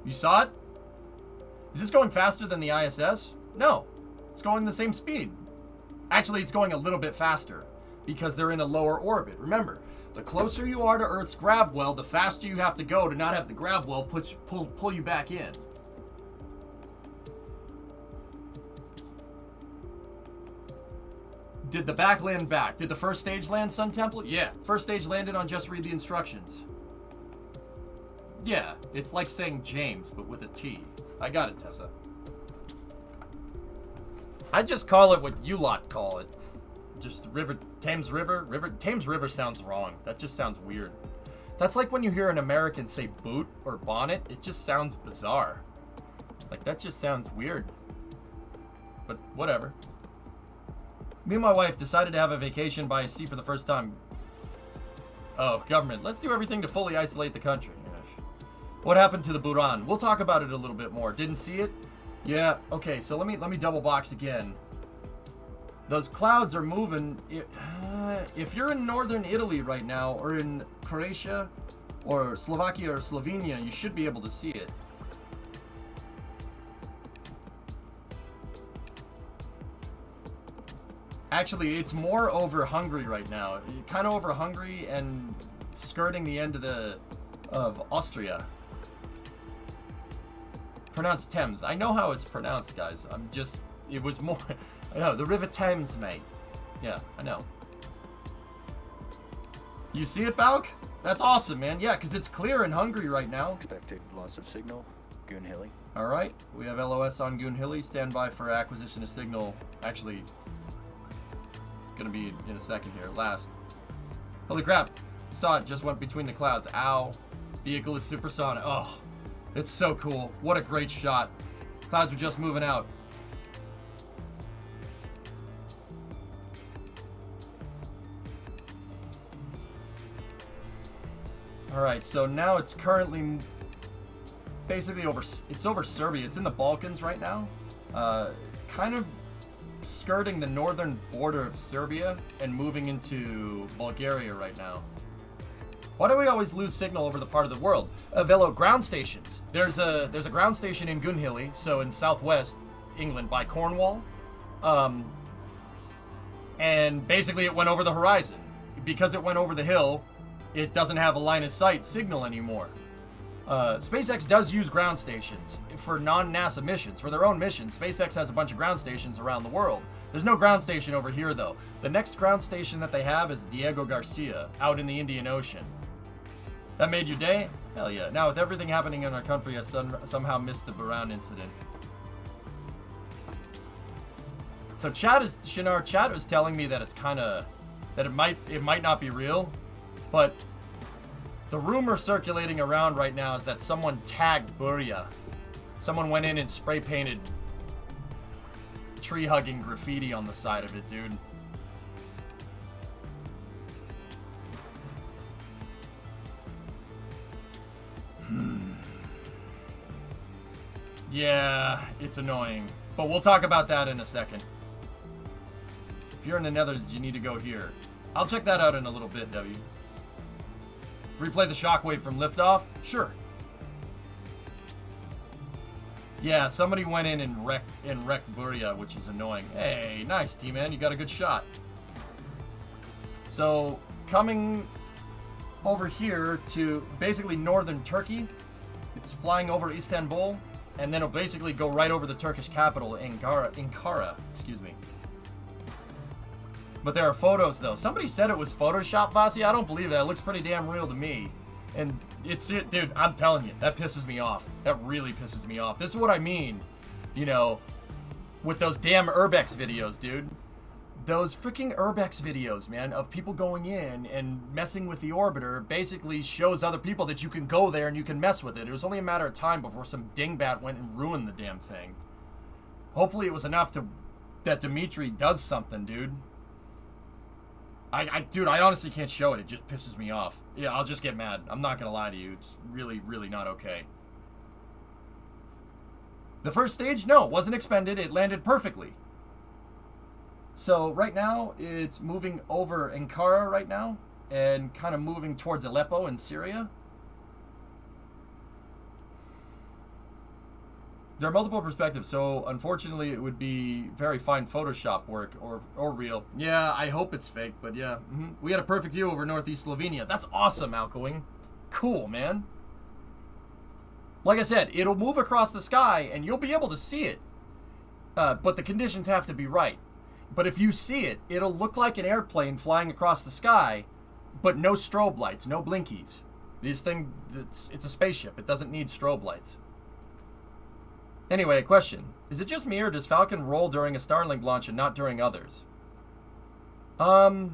You saw it? Is this going faster than the ISS? No. It's going the same speed. Actually, it's going a little bit faster because they're in a lower orbit. Remember, the closer you are to Earth's grav well, the faster you have to go to not have the grav well pull you back in. Did the back land back? Did the first stage land, Sun Temple? Yeah. First stage landed on just read the instructions. Yeah, it's like saying James, but with a T. I got it, Tessa. I just call it what you lot call it. Just Thames River. Thames River sounds wrong. That just sounds weird. That's like when you hear an American say boot or bonnet. It just sounds bizarre. Like, that just sounds weird. But whatever. Me and my wife decided to have a vacation by sea for the first time. Oh, government. Let's do everything to fully isolate the country. What happened to the Buran? We'll talk about it a little bit more. Didn't see it? Yeah. Okay, so let me double box again. Those clouds are moving. If you're in northern Italy right now, or in Croatia, or Slovakia, or Slovenia, you should be able to see it. Actually, it's more over Hungary right now. Kind of over Hungary and skirting the end of Austria. Pronounced Thames. I know how it's pronounced, guys. It was more, I know, the River Thames, mate. Yeah, I know. You see it, Balk? That's awesome, man. Yeah, because it's clear in Hungary right now. Expected loss of signal, Goonhilly. All right, we have LOS on Goonhilly. Stand by for acquisition of signal. Actually, gonna be in a second here. Last. Holy crap. Saw it, just went between the clouds. Ow. Vehicle is supersonic. Oh, it's so cool. What a great shot. Clouds were just moving out. All right, so now it's currently basically over Serbia. It's in the Balkans right now. Kind of skirting the northern border of Serbia and moving into Bulgaria right now. Why do we always lose signal over the part of the world? Velo, ground stations. There's a ground station in Goonhilly, so in southwest England by Cornwall. And basically it went over the horizon. Because it went over the hill, it doesn't have a line of sight signal anymore. SpaceX does use ground stations for non-NASA missions. For their own missions, SpaceX has a bunch of ground stations around the world. There's no ground station over here, though. The next ground station that they have is Diego Garcia, out in the Indian Ocean. That made your day? Hell yeah. Now, with everything happening in our country, I somehow missed the Buran incident. So Shinar chat was telling me that it's kind of, that it might not be real, but the rumor circulating around right now is that someone tagged Buria. Someone went in and spray painted tree-hugging graffiti on the side of it, dude. Yeah, it's annoying. But we'll talk about that in a second. If you're in the Netherlands, you need to go here. I'll check that out in a little bit, W. Replay the shockwave from liftoff? Sure. Yeah, somebody went in and wrecked Buria, which is annoying. Hey, nice, T-Man. You got a good shot. So, coming over here to basically northern Turkey, it's flying over Istanbul, and then it'll basically go right over the Turkish capital, Ankara, excuse me. But there are photos, though. Somebody said it was Photoshop, Vasi. I don't believe that. It looks pretty damn real to me. And it's it, dude, I'm telling you, that pisses me off. That really pisses me off. This is what I mean. You know, with those damn Urbex videos, dude. Those freaking Urbex videos, man, of people going in and messing with the orbiter basically shows other people that you can go there and you can mess with it. It was only a matter of time before some dingbat went and ruined the damn thing. Hopefully it was enough that Dimitri does something, dude. Dude, I honestly can't show it. It just pisses me off. Yeah, I'll just get mad. I'm not gonna lie to you. It's really, really not okay. The first stage, no, it wasn't expended. It landed perfectly. So right now, it's moving over Ankara right now and kind of moving towards Aleppo in Syria. There are multiple perspectives, so unfortunately it would be very fine Photoshop work or real. Yeah, I hope it's fake, but yeah. We had a perfect view over northeast Slovenia. That's awesome, Alcoing. Cool, man. Like I said, it'll move across the sky and you'll be able to see it. But the conditions have to be right. But if you see it, it'll look like an airplane flying across the sky, but no strobe lights, no blinkies. This thing, it's a spaceship. It doesn't need strobe lights. Anyway, a question. Is it just me or does Falcon roll during a Starlink launch and not during others? No,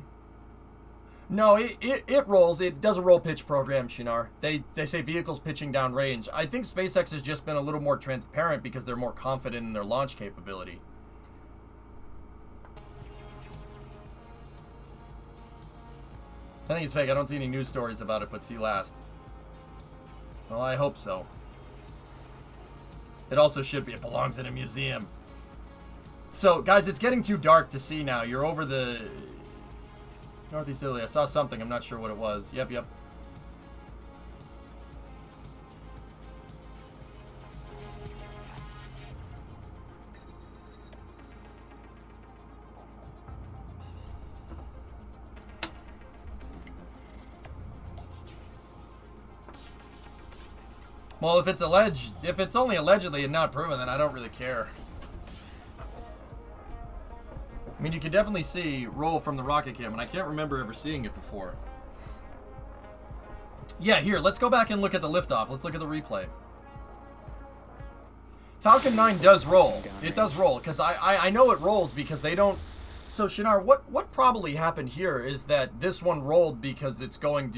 it rolls. It does a roll pitch program, Shinar. They say vehicles pitching down range. I think SpaceX has just been a little more transparent because they're more confident in their launch capability. I think it's fake. I don't see any news stories about it, but see last. Well, I hope so. It also should be. It belongs in a museum. So, guys, it's getting too dark to see now. You're over the northeast Italy. I saw something. I'm not sure what it was. Yep. Well, if it's only allegedly and not proven, then I don't really care. I mean, you can definitely see roll from the rocket cam, and I can't remember ever seeing it before. Yeah, here, let's go back and look at the liftoff. Let's look at the replay. Falcon 9 does roll. It does roll, because I know it rolls because they don't... So, Shinar, what probably happened here is that this one rolled because it's going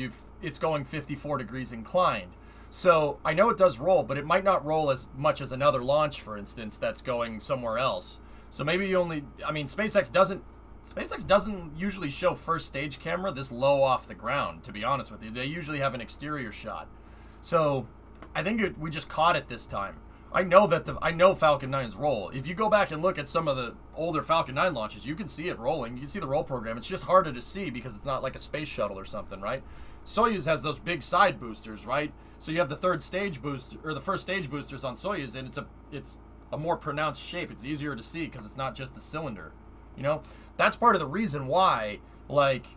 54 degrees inclined. So, I know it does roll, but it might not roll as much as another launch, for instance, that's going somewhere else. So maybe you only... I mean, SpaceX doesn't usually show first stage camera this low off the ground, to be honest with you. They usually have an exterior shot. So, I think we just caught it this time. I know Falcon 9's roll. If you go back and look at some of the older Falcon 9 launches, you can see it rolling. You can see the roll program. It's just harder to see because it's not like a space shuttle or something, right? Soyuz has those big side boosters, right? So you have the third stage booster, or the first stage boosters on Soyuz, and it's a more pronounced shape. It's easier to see because it's not just a cylinder. You know? That's part of the reason why, like,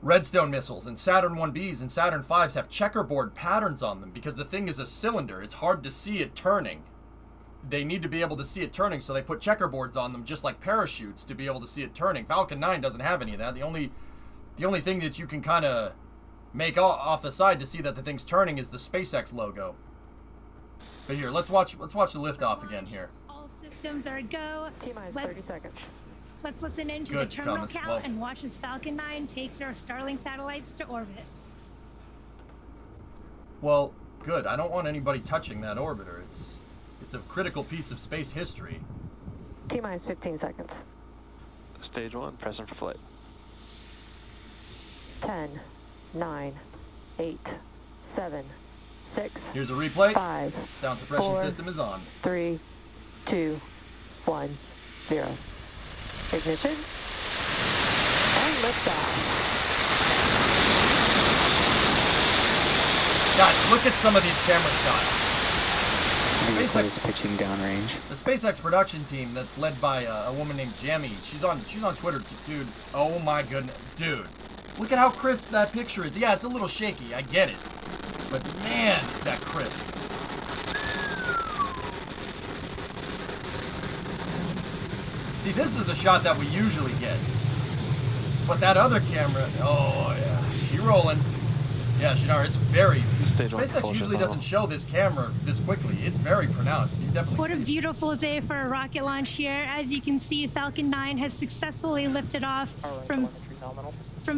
Redstone missiles and Saturn 1Bs and Saturn 5s have checkerboard patterns on them, because the thing is a cylinder. It's hard to see it turning. They need to be able to see it turning, so they put checkerboards on them just like parachutes to be able to see it turning. Falcon 9 doesn't have any of that. The only thing that you can kind of make off the side to see that the thing's turning is the SpaceX logo. But here, let's watch the liftoff again here. All systems are a go. T-minus 30 seconds. Let's listen into Good, the terminal Thomas. count Well, and watch as Falcon 9 takes our Starlink satellites to orbit. Well, good. I don't want anybody touching that orbiter. It's a critical piece of space history. T-minus 15 seconds. Stage 1, present for flight. 10, 9, 8, 7, 6. Here's a replay. 5. Sound suppression 4, system is on. 3, 2, 1, 0. Ignition. And liftoff. Guys, look at some of these camera shots. Vehicle is pitching downrange. The SpaceX production team that's led by a woman named Jamie. She's on Twitter, dude. Oh my goodness, dude. Look at how crisp that picture is. Yeah, it's a little shaky. I get it, but man, is that crisp. See, this is the shot that we usually get. But that other camera, oh yeah, she rolling. Yeah, Shinar, it's very... Stage one, SpaceX full usually level. doesn't show this camera this quickly. It's very pronounced. You definitely What see a it. beautiful day for a rocket launch here. As you can see, Falcon 9 has successfully lifted off from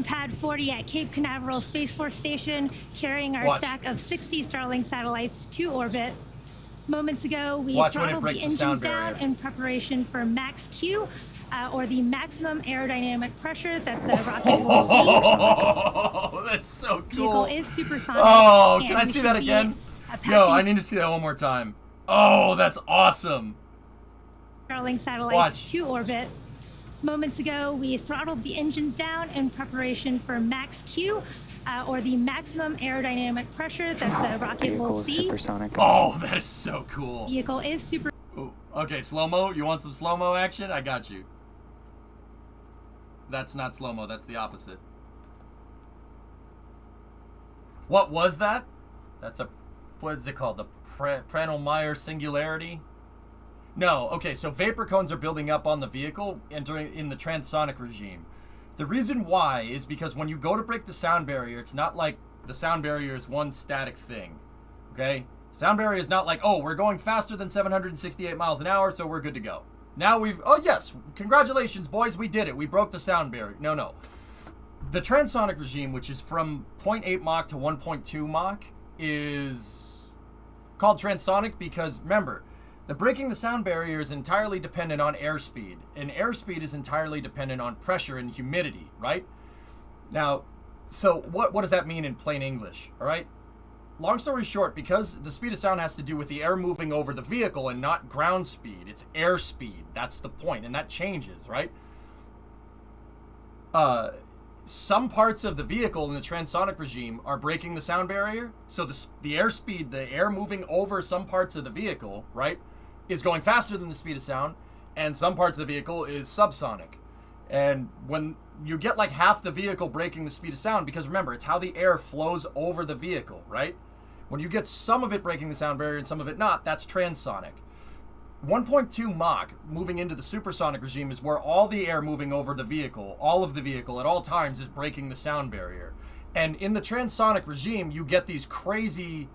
Pad 40 at Cape Canaveral Space Force Station, carrying our Watch. stack of 60 Starlink satellites to orbit. Moments ago, we Watch when it throttled the breaks the engines sound down barrier. in preparation for max Q, or the maximum aerodynamic pressure that the rocket will see. Oh, that's so Vehicle cool. is supersonic. Oh, and can I we see should that be again? passing Yo, I need to see that one more time. Oh, that's awesome. Starlink satellites Watch. to orbit. Moments ago, we throttled the engines down in preparation for max Q, or the maximum aerodynamic pressure that the rocket Vehicle will is see. supersonic. Oh, that is so cool. Vehicle is super. Ooh, okay, slow-mo. You want some slow-mo action? I got you. That's not slow-mo. That's the opposite. What was that? That's a... What is it called? The Pranel-Meyer singularity? No. Okay, so vapor cones are building up on the vehicle entering in the transonic regime. The reason why is because when you go to break the sound barrier, it's not like the sound barrier is one static thing. Okay? Sound barrier is not like, oh, we're going faster than 768 miles an hour, so we're good to go. Now we've... Oh, yes. Congratulations, boys. We did it. We broke the sound barrier. No, no. The transonic regime, which is from 0.8 Mach to 1.2 Mach, is called transonic because, remember, the breaking the sound barrier is entirely dependent on airspeed, and airspeed is entirely dependent on pressure and humidity, right? Now, so what does that mean in plain English, all right? Long story short, because the speed of sound has to do with the air moving over the vehicle and not ground speed, it's airspeed. That's the point, and that changes, right? Some parts of the vehicle in the transonic regime are breaking the sound barrier, so the airspeed, the air moving over some parts of the vehicle, right, is going faster than the speed of sound, and some parts of the vehicle is subsonic. And when you get like half the vehicle breaking the speed of sound, because remember, it's how the air flows over the vehicle, right? When you get some of it breaking the sound barrier and some of it not, that's transonic. 1.2 Mach moving into the supersonic regime is where all the air moving over the vehicle, all of the vehicle at all times, is breaking the sound barrier. And in the transonic regime, you get these crazy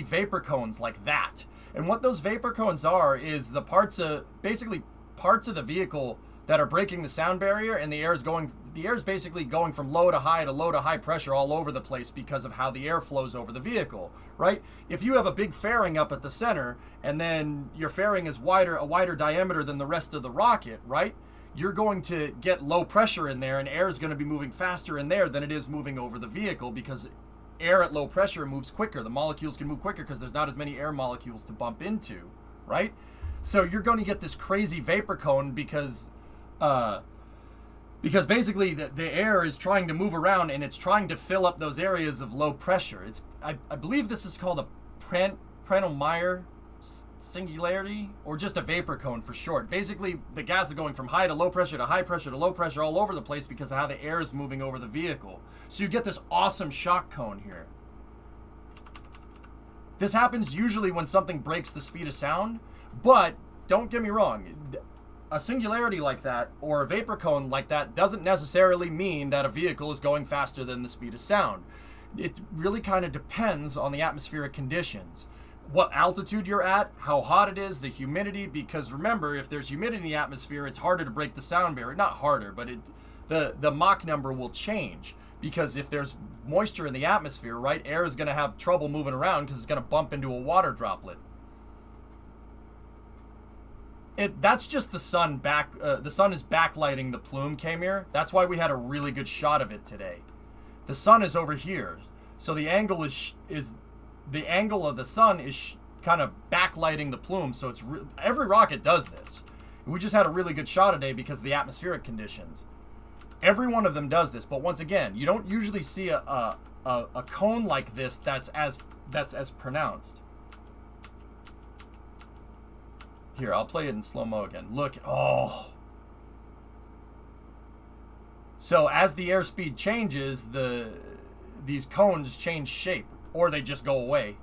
vapor cones like that. And what those vapor cones are is the parts of the vehicle that are breaking the sound barrier, and the air is basically going from low to high pressure all over the place because of how the air flows over the vehicle, right? If you have a big fairing up at the center, and then your fairing is a wider diameter than the rest of the rocket, right? You're going to get low pressure in there, and air is going to be moving faster in there than it is moving over the vehicle, because air at low pressure moves quicker. The molecules can move quicker because there's not as many air molecules to bump into, right? So you're going to get this crazy vapor cone because basically the air is trying to move around, and it's trying to fill up those areas of low pressure. I believe this is called a Pranel-Meyer singularity, or just a vapor cone for short. Basically, the gas is going from high to low pressure to high pressure to low pressure all over the place because of how the air is moving over the vehicle. So you get this awesome shock cone here. This happens usually when something breaks the speed of sound, but don't get me wrong, a singularity like that or a vapor cone like that doesn't necessarily mean that a vehicle is going faster than the speed of sound. It really kind of depends on the atmospheric conditions. What altitude you're at, how hot it is, the humidity, because remember, if there's humidity in the atmosphere, it's harder to break the sound barrier. Not harder, but the Mach number will change, because if there's moisture in the atmosphere, right, air is going to have trouble moving around because it's going to bump into a water droplet. That's just the sun the sun is backlighting the plume, Kamir. That's why we had a really good shot of it today. The sun is over here, so the angle the angle of the sun is kind of backlighting the plume. So it's every rocket does this. We just had a really good shot today because of the atmospheric conditions. Every one of them does this, but once again, you don't usually see a cone like this that's as pronounced. Here, I'll play it in slow-mo again. Look, oh. So as the airspeed changes, these cones change shape, or they just go away.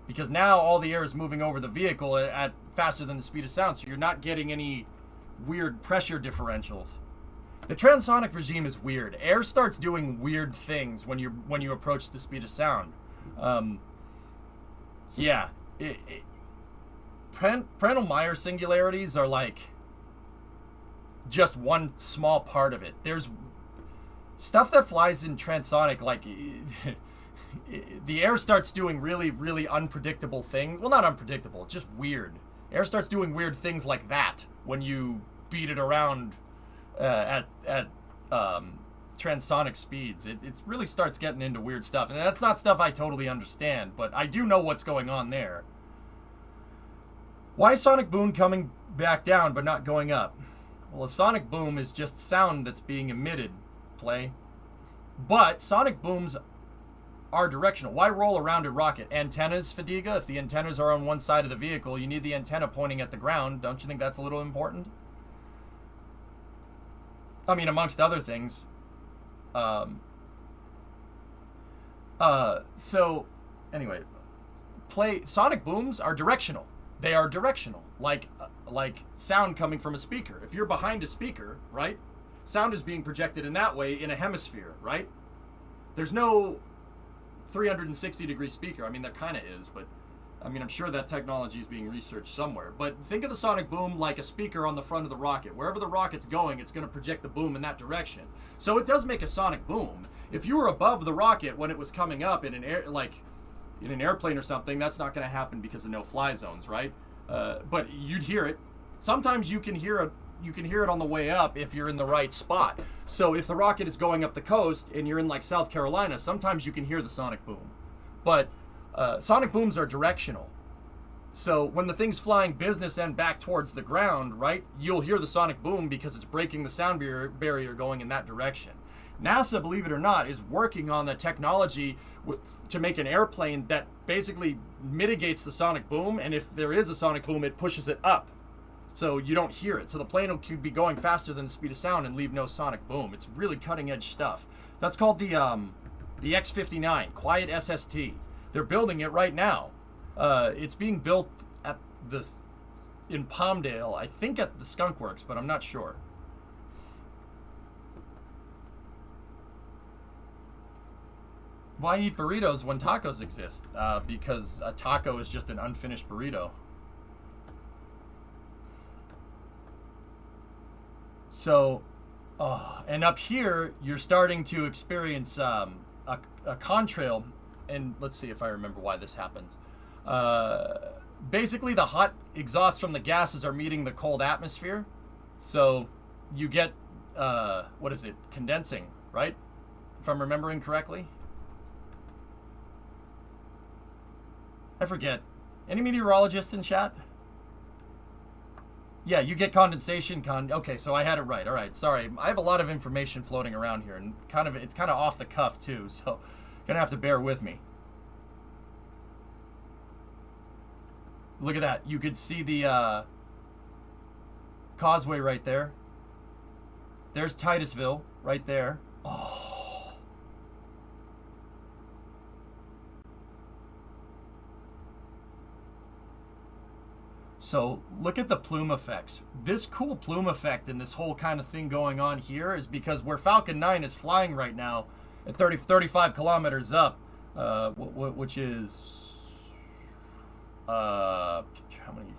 Because now all the air is moving over the vehicle at faster than the speed of sound, so you're not getting any weird pressure differentials. The transonic regime is weird. Air starts doing weird things when you approach the speed of sound. Yeah. Prandtl-Meyer singularities are like just one small part of it. There's stuff that flies in transonic, like the air starts doing really, really unpredictable things. Well, not unpredictable, just weird. Air starts doing weird things like that when you beat it around at transonic speeds. It really starts getting into weird stuff, and that's not stuff I totally understand, but I do know what's going on there. Why is sonic boom coming back down but not going up? Well, a sonic boom is just sound that's being emitted, play. But sonic booms are directional. Why roll around a rocket? Antennas, Fadiga? If the antennas are on one side of the vehicle, you need the antenna pointing at the ground. Don't you think that's a little important? I mean, amongst other things. So, anyway. Sonic booms are directional. They are directional. Like sound coming from a speaker. If you're behind a speaker, right? Sound is being projected in that way in a hemisphere, right? There's no 360-degree speaker. I mean, there kind of is, but I mean, I'm sure that technology is being researched somewhere. But think of the sonic boom like a speaker on the front of the rocket. Wherever the rocket's going, it's going to project the boom in that direction. So it does make a sonic boom. If you were above the rocket when it was coming up in an airplane or something, that's not going to happen because of no-fly zones, right? But you'd hear it. Sometimes you can hear it. You can hear it on the way up if you're in the right spot. So if the rocket is going up the coast and you're in like South Carolina, sometimes you can hear the sonic boom. But sonic booms are directional. So when the thing's flying business end back towards the ground, right, you'll hear the sonic boom because it's breaking the sound barrier going in that direction. NASA, believe it or not, is working on the technology to make an airplane that basically mitigates the sonic boom, and if there is a sonic boom, it pushes it up so you don't hear it. So the plane could be going faster than the speed of sound and leave no sonic boom. It's really cutting edge stuff. That's called the X-59, Quiet SST. They're building it right now. It's being built in Palmdale, I think at the Skunk Works, but I'm not sure. Why eat burritos when tacos exist? Because a taco is just an unfinished burrito. So, and up here, you're starting to experience a contrail, and let's see if I remember why this happens. Basically, the hot exhaust from the gases are meeting the cold atmosphere, so you get, what is it, condensing, right? If I'm remembering correctly. I forget. Any meteorologists in chat? Yeah, you get condensation. Okay, so I had it right. All right, sorry. I have a lot of information floating around here, and it's kind of off the cuff too. So, gonna have to bear with me. Look at that. You could see the causeway right there. There's Titusville right there. Oh. So look at the plume effects. This cool plume effect and this whole kind of thing going on here is because where Falcon 9 is flying right now at 35 kilometers up, which is how many?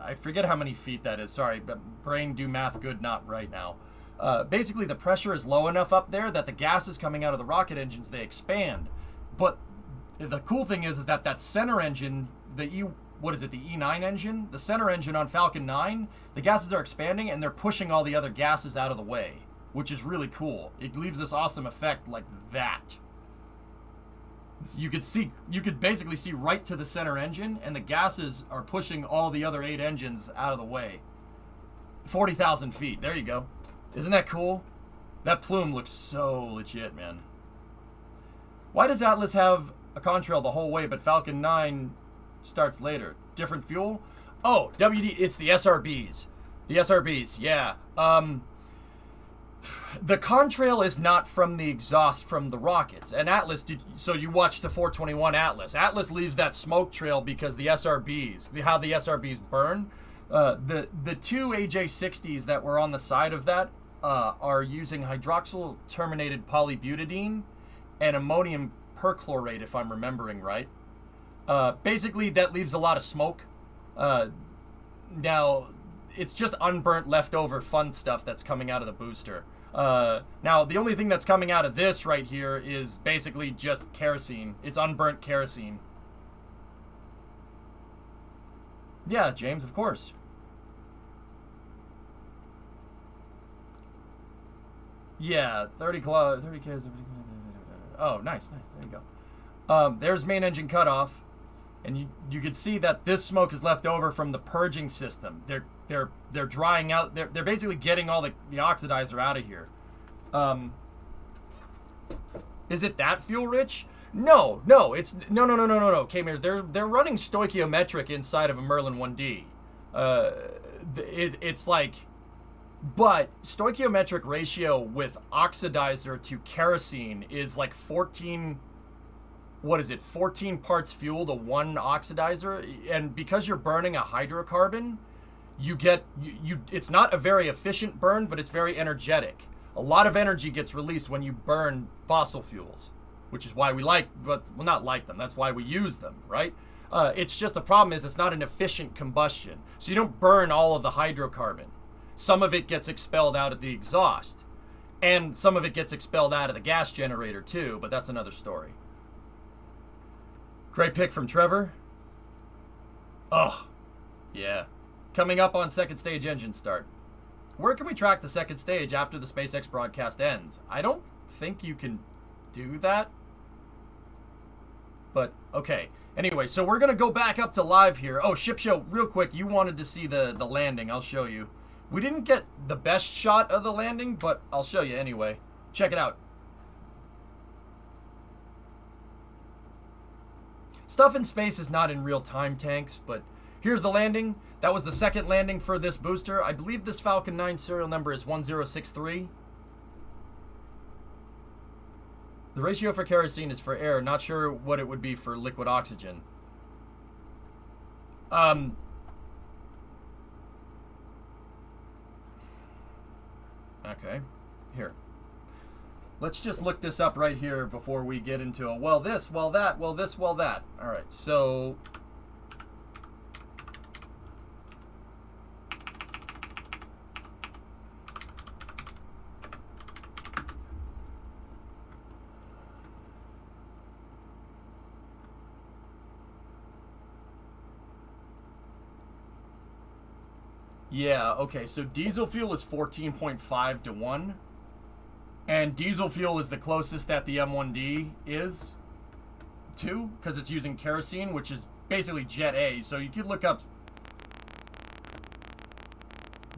I forget how many feet that is. Sorry, but brain do math good, not right now. Basically, the pressure is low enough up there that the gases coming out of the rocket engines, they expand. But the cool thing is that that center engine, the E9 engine, the center engine on Falcon 9, the gases are expanding and they're pushing all the other gases out of the way, which is really cool. It leaves this awesome effect like that. You could basically see right to the center engine, and the gases are pushing all the other 8 engines out of the way. 40,000 feet. There you go. Isn't that cool? That plume looks so legit, man. Why does Atlas have a contrail the whole way, but Falcon 9 starts later? Different fuel? Oh, WD, it's the SRBs. The SRBs, yeah. The contrail is not from the exhaust from the rockets. And Atlas, so you watched the 421 Atlas. Atlas leaves that smoke trail because the SRBs, how the SRBs burn. The two AJ-60s that were on the side of that are using hydroxyl terminated polybutadiene and ammonium perchlorate, if I'm remembering right. Basically, that leaves a lot of smoke. Now, it's just unburnt leftover fun stuff that's coming out of the booster. Now, the only thing that's coming out of this right here is basically just kerosene. It's unburnt kerosene. Yeah, James, of course. Yeah, 30 Ks. Oh, nice. There you go. There's main engine cutoff, and you can see that this smoke is left over from the purging system. They're drying out. They're basically getting all the oxidizer out of here. Is it that fuel rich? No. It's no. K-Mir, they're running stoichiometric inside of a Merlin 1D. It's like. But stoichiometric ratio with oxidizer to kerosene is like 14 parts fuel to 1 oxidizer. And because you're burning a hydrocarbon, it's not a very efficient burn, but it's very energetic. A lot of energy gets released when you burn fossil fuels, which is why we not like them. That's why we use them, right? It's just the problem is it's not an efficient combustion. So you don't burn all of the hydrocarbon. Some of it gets expelled out of the exhaust, and some of it gets expelled out of the gas generator too, but that's another story. Great pick from Trevor. Oh, yeah. Coming up on second stage engine start. Where can we track the second stage after the SpaceX broadcast ends? I don't think you can do that. But, okay. Anyway, so we're going to go back up to live here. Oh, Ship Show, real quick, you wanted to see the landing. I'll show you. We didn't get the best shot of the landing, but I'll show you anyway. Check it out. Stuff in space is not in real time, tanks, but here's the landing. That was the second landing for this booster. I believe this Falcon 9 serial number is 1063. The ratio for kerosene is for air. Not sure what it would be for liquid oxygen. Okay, here. Let's just look this up right here before we get into a well this, well that, well this, well that. All right, so yeah, okay, so diesel fuel is 14.5 to 1. And diesel fuel is the closest that the M1D is to, because it's using kerosene, which is basically Jet A. So you could look up.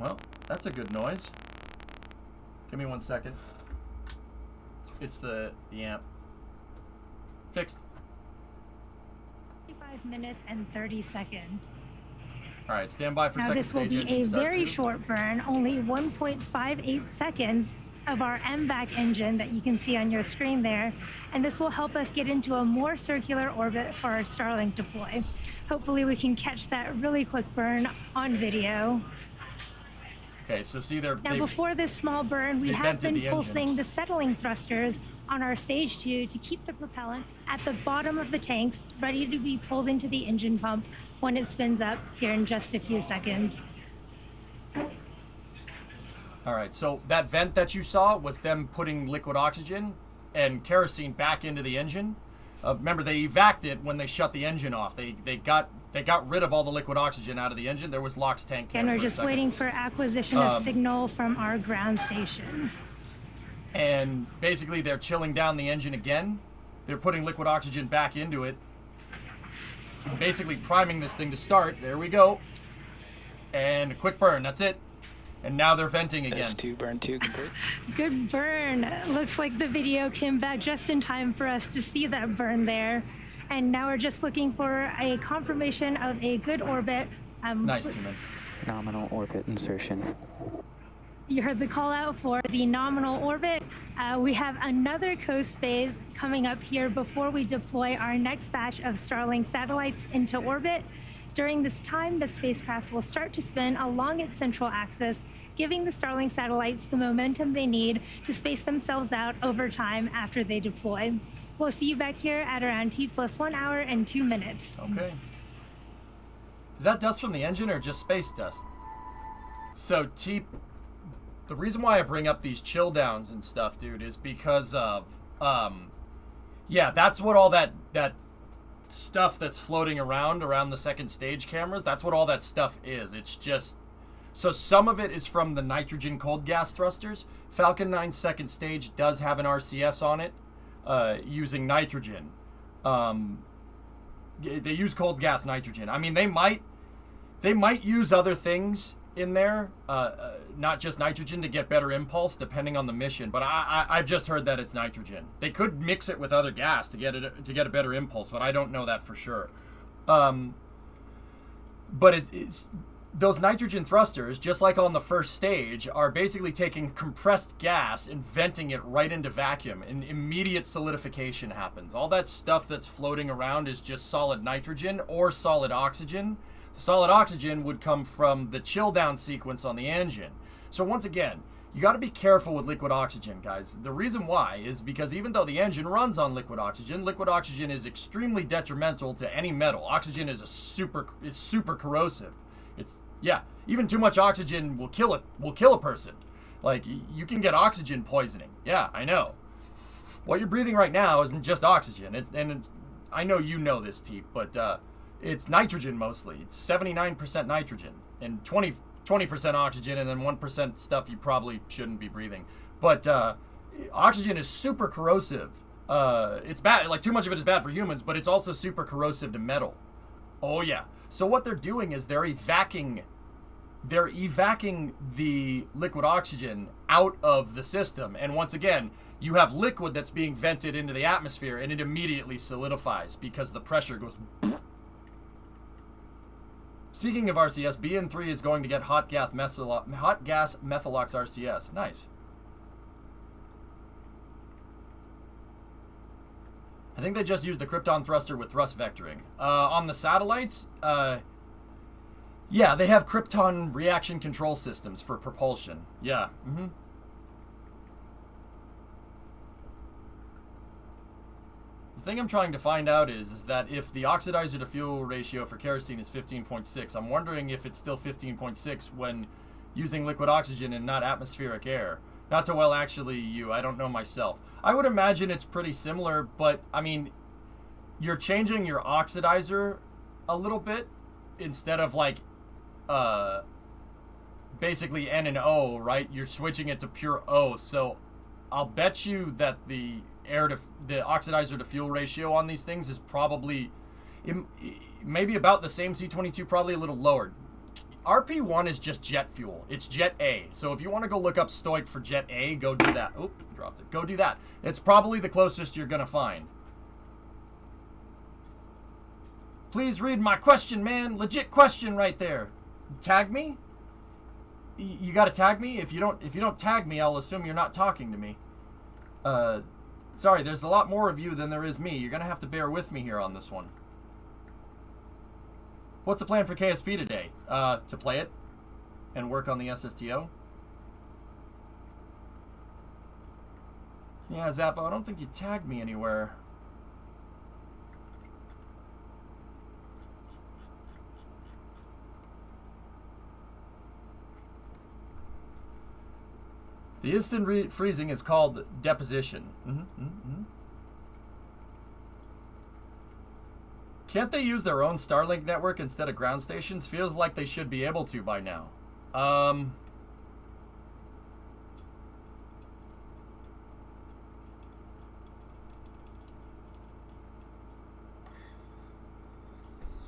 Well, that's a good noise. Give me 1 second. It's the amp. Fixed. 5 minutes and 30 seconds. All right, stand by for now second this will stage be engine a start very two. short burn, only 1.58 seconds of our MVAC engine that you can see on your screen there. And this will help us get into a more circular orbit for our Starlink deploy. Hopefully we can catch that really quick burn on video. Okay, so see there. Now before this small burn, we have been pulsing the settling thrusters on our stage 2 to keep the propellant at the bottom of the tanks, ready to be pulled into the engine pump when it spins up here in just a few seconds. All right, so that vent that you saw was them putting liquid oxygen and kerosene back into the engine. Remember, they evac'd it when they shut the engine off. They got rid of all the liquid oxygen out of the engine. There was LOX tank cam. And we're just waiting for acquisition of signal from our ground station. And basically, they're chilling down the engine again. They're putting liquid oxygen back into it. Basically priming this thing to start. There we go. And a quick burn. That's it. And now they're venting again. Burn 2 complete. Good burn. Looks like the video came back just in time for us to see that burn there. And now we're just looking for a confirmation of a good orbit. Nice, Timon. Nominal orbit insertion. You heard the call out for the nominal orbit. We have another coast phase coming up here before we deploy our next batch of Starlink satellites into orbit. During this time, the spacecraft will start to spin along its central axis, giving the Starlink satellites the momentum they need to space themselves out over time after they deploy. We'll see you back here at around T plus 1 hour and 2 minutes. Okay. Is that dust from the engine or just space dust? So the reason why I bring up these chill downs and stuff, dude, is because of, yeah, that's what all that stuff that's floating around the second stage cameras, that's what all that stuff is. It's just, so some of it is from the nitrogen cold gas thrusters. Falcon 9's second stage does have an RCS on it, using nitrogen. They use cold gas nitrogen. I mean, they might use other things in there, not just nitrogen, to get better impulse depending on the mission. But I've just heard that it's nitrogen. They could mix it with other gas to get a better impulse, but I don't know that for sure. But it's those nitrogen thrusters, just like on the first stage, are basically taking compressed gas and venting it right into vacuum, and immediate solidification happens. All that stuff that's floating around is just solid nitrogen or solid oxygen. The solid oxygen would come from the chill down sequence on the engine. So once again, you got to be careful with liquid oxygen, guys. The reason why is because even though the engine runs on liquid oxygen is extremely detrimental to any metal. Oxygen is super corrosive. Even too much oxygen will kill a person. Like, you can get oxygen poisoning. Yeah, I know. What you're breathing right now isn't just oxygen. I know you know this, Teep, but it's nitrogen mostly. It's 79% nitrogen and 20% oxygen, and then 1% stuff you probably shouldn't be breathing. But oxygen is super corrosive. It's bad. Like, too much of it is bad for humans, but it's also super corrosive to metal. Oh yeah. So what they're doing is they're evacuating the liquid oxygen out of the system. And once again, you have liquid that's being vented into the atmosphere, and it immediately solidifies because the pressure goes. Speaking of RCS, BN3 is going to get hot gas methylox RCS. Nice. I think they just used the Krypton thruster with thrust vectoring. On the satellites, yeah, they have Krypton reaction control systems for propulsion. Yeah. The thing I'm trying to find out is that if the oxidizer to fuel ratio for kerosene is 15.6, I'm wondering if it's still 15.6 when using liquid oxygen and not atmospheric air. Not to I don't know myself. I would imagine it's pretty similar, but I mean, you're changing your oxidizer a little bit instead of like basically N and O, right? You're switching it to pure O. So I'll bet you that the oxidizer to fuel ratio on these things is probably maybe about the same. C22, probably a little lower. RP1 is just jet fuel. It's Jet A. So if you want to go look up Stoic for Jet A, go do that. Oop, dropped it. Go do that. It's probably the closest you're going to find. Please read my question, man. Legit question right there. Tag me? You got to tag me? If you don't tag me, I'll assume you're not talking to me. Sorry, there's a lot more of you than there is me. You're going to have to bear with me here on this one. What's the plan for KSP today? To play it and work on the SSTO? Yeah, Zappo, I don't think you tagged me anywhere. The instant freezing is called deposition. Can't they use their own Starlink network instead of ground stations? Feels like they should be able to by now.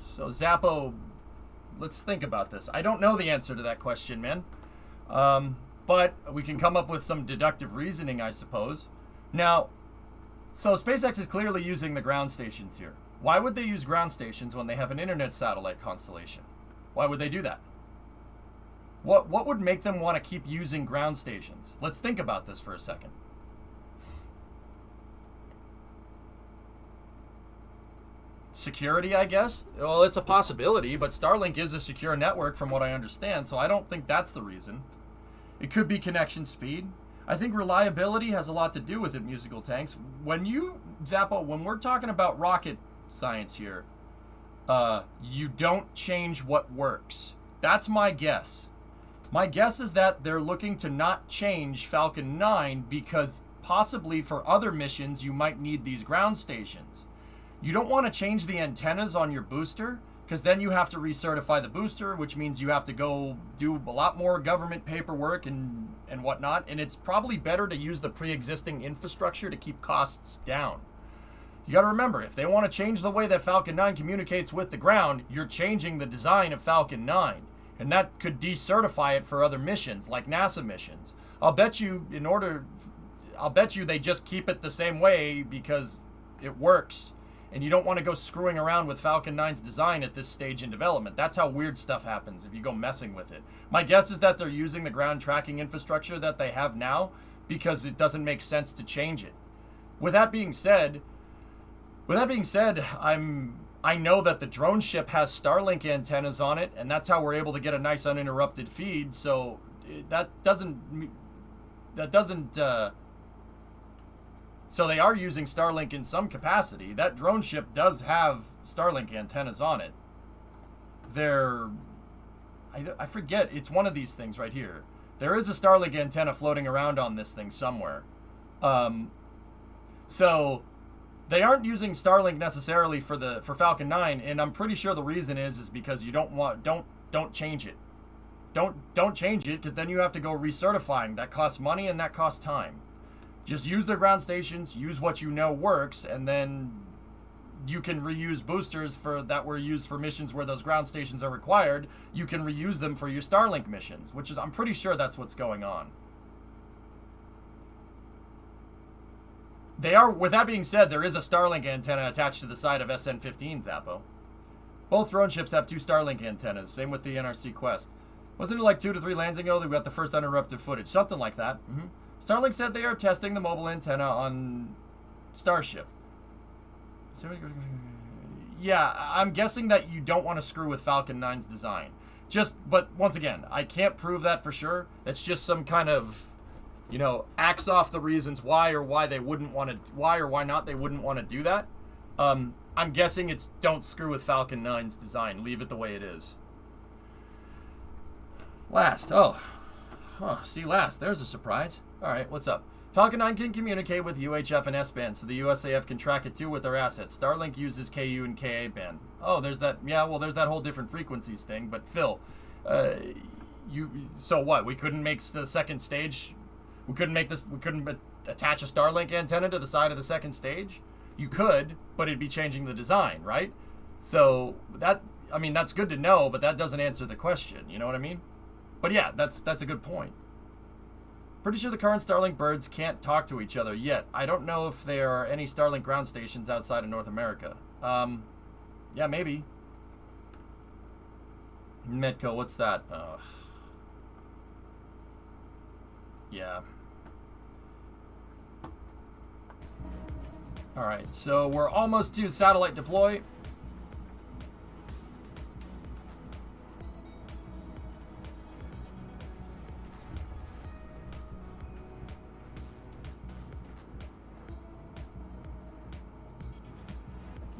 So Zappo, let's think about this. I don't know the answer to that question, man. But we can come up with some deductive reasoning, I suppose. Now, so SpaceX is clearly using the ground stations here. Why would they use ground stations when they have an internet satellite constellation? Why would they do that? What would make them want to keep using ground stations? Let's think about this for a second. security, I guess. Well, it's a possibility, but Starlink is a secure network from what I understand, so I don't think that's the reason. It could be connection speed. I think reliability has a lot to do with it, Musical Tanks. When you, Zappo, when we're talking about rocket science here, you don't change what works. That's my guess. My guess is that they're looking to not change Falcon 9 because possibly for other missions you might need these ground stations. You don't want to change the antennas on your booster because then you have to recertify the booster, which means you have to go do a lot more government paperwork and whatnot. And it's probably better to use the pre-existing infrastructure to keep costs down. You got to remember, if they want to change the way that Falcon 9 communicates with the ground, you're changing the design of Falcon 9. And that could decertify it for other missions, like NASA missions. I'll bet you they just keep it the same way because it works. And you don't want to go screwing around with Falcon 9's design at this stage in development. That's how weird stuff happens if you go messing with it. My guess is that they're using the ground tracking infrastructure that they have now because it doesn't make sense to change it. With that being said, I know that the drone ship has Starlink antennas on it, and that's how we're able to get a nice uninterrupted feed. So so they are using Starlink in some capacity. That drone ship does have Starlink antennas on it. I forget, it's one of these things right here. There is a Starlink antenna floating around on this thing somewhere. So they aren't using Starlink necessarily for Falcon 9, and I'm pretty sure the reason is because you don't change it. Don't change it because then you have to go recertifying. That costs money and that costs time. Just use their ground stations, use what you know works, and then you can reuse boosters that were used for missions where those ground stations are required. You can reuse them for your Starlink missions, which is, I'm pretty sure that's what's going on. With that being said, there is a Starlink antenna attached to the side of SN-15, Zappo. Both drone ships have 2 Starlink antennas, same with the NRC Quest. Wasn't it like 2 to 3 lands ago that we got the first uninterrupted footage? Something like that. Starlink said they are testing the mobile antenna on Starship. Yeah, I'm guessing that you don't want to screw with Falcon 9's design. But once again, I can't prove that for sure. It's just some kind of, axe off the reasons why or why they wouldn't want to, why or why not they wouldn't want to do that. I'm guessing it's don't screw with Falcon 9's design. Leave it the way it is. Last. See last. There's a surprise. All right, what's up? Falcon 9 can communicate with UHF and S-band, so the USAF can track it too with their assets. Starlink uses KU and KA band. Oh, there's that. Yeah, well, there's that whole different frequencies thing. But Phil, so what? We couldn't make the second stage. We couldn't attach a Starlink antenna to the side of the second stage. You could, but it'd be changing the design, right? So that's good to know, but that doesn't answer the question. You know what I mean? But yeah, that's a good point. Pretty sure the current Starlink birds can't talk to each other yet. I don't know if there are any Starlink ground stations outside of North America. Yeah, maybe. Medco, what's that? Yeah. Alright, so we're almost to satellite deploy.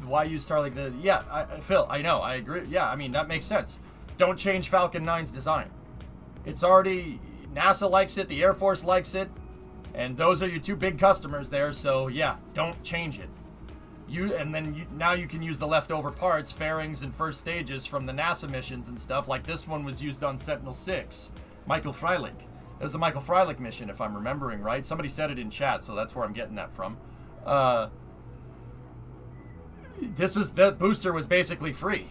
Why use Starlink? Phil, I know, I agree. Yeah, that makes sense. Don't change Falcon 9's design. It's already, NASA likes it, the Air Force likes it, and those are your 2 big customers there, so yeah, don't change it. Now you can use the leftover parts, fairings, and first stages from the NASA missions and stuff, like this one was used on Sentinel-6. Michael Freilich. It was the Michael Freilich mission, if I'm remembering right. Somebody said it in chat, so that's where I'm getting that from. The booster was basically free.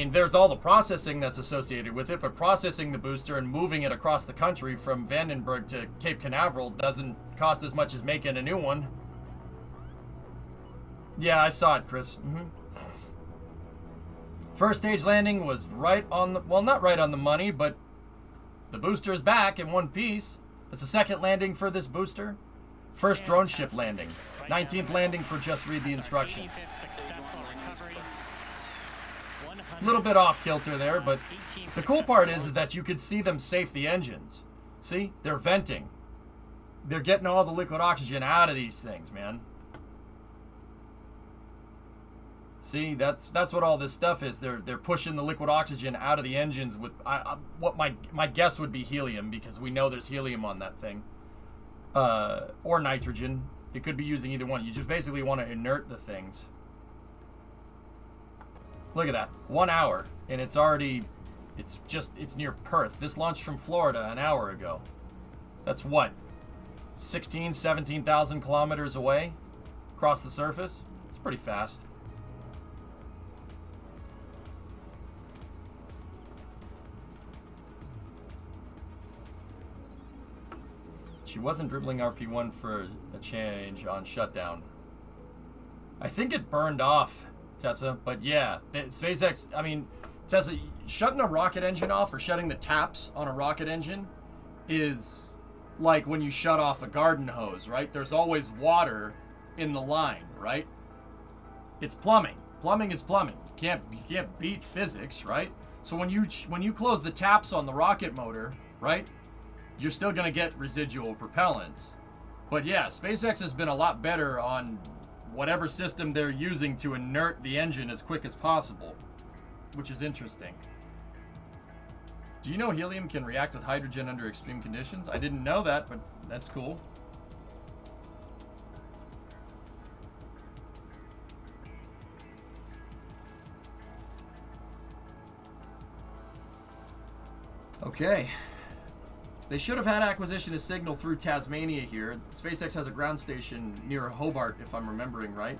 There's all the processing that's associated with it, but processing the booster and moving it across the country from Vandenberg to Cape Canaveral doesn't cost as much as making a new one. Yeah, I saw it, Chris. First stage landing was right on the, well, not right on the money, but the booster is back in one piece. It's the second landing for this booster. First drone ship landing. Right 19th landing for just read the instructions. 85th successful recovery. A little bit off kilter there, but the cool part is that you could see them safe the engines. See? They're venting. They're getting all the liquid oxygen out of these things, man. See, that's what all this stuff is. They're pushing the liquid oxygen out of the engines with what my guess would be helium, because we know there's helium on that thing, or nitrogen. It could be using either one. You just basically want to inert the things. Look at that, 1 hour, and it's near Perth. This launched from Florida an hour ago. That's what, 16, 17,000 kilometers away across the surface? It's pretty fast. She wasn't dribbling RP1 for a change on shutdown. I think it burned off, Tessa, but yeah, SpaceX, I mean, Tessa, shutting a rocket engine off or shutting the taps on a rocket engine is like when you shut off a garden hose, right? There's always water in the line, right? It's plumbing. Plumbing is plumbing. You can't beat physics, right? So when you close the taps on the rocket motor, right, you're still going to get residual propellants. But yeah, SpaceX has been a lot better on whatever system they're using to inert the engine as quick as possible, which is interesting. Do you know helium can react with hydrogen under extreme conditions? I didn't know that, but that's cool. Okay. They should have had acquisition of signal through Tasmania here. SpaceX has a ground station near Hobart, if I'm remembering right.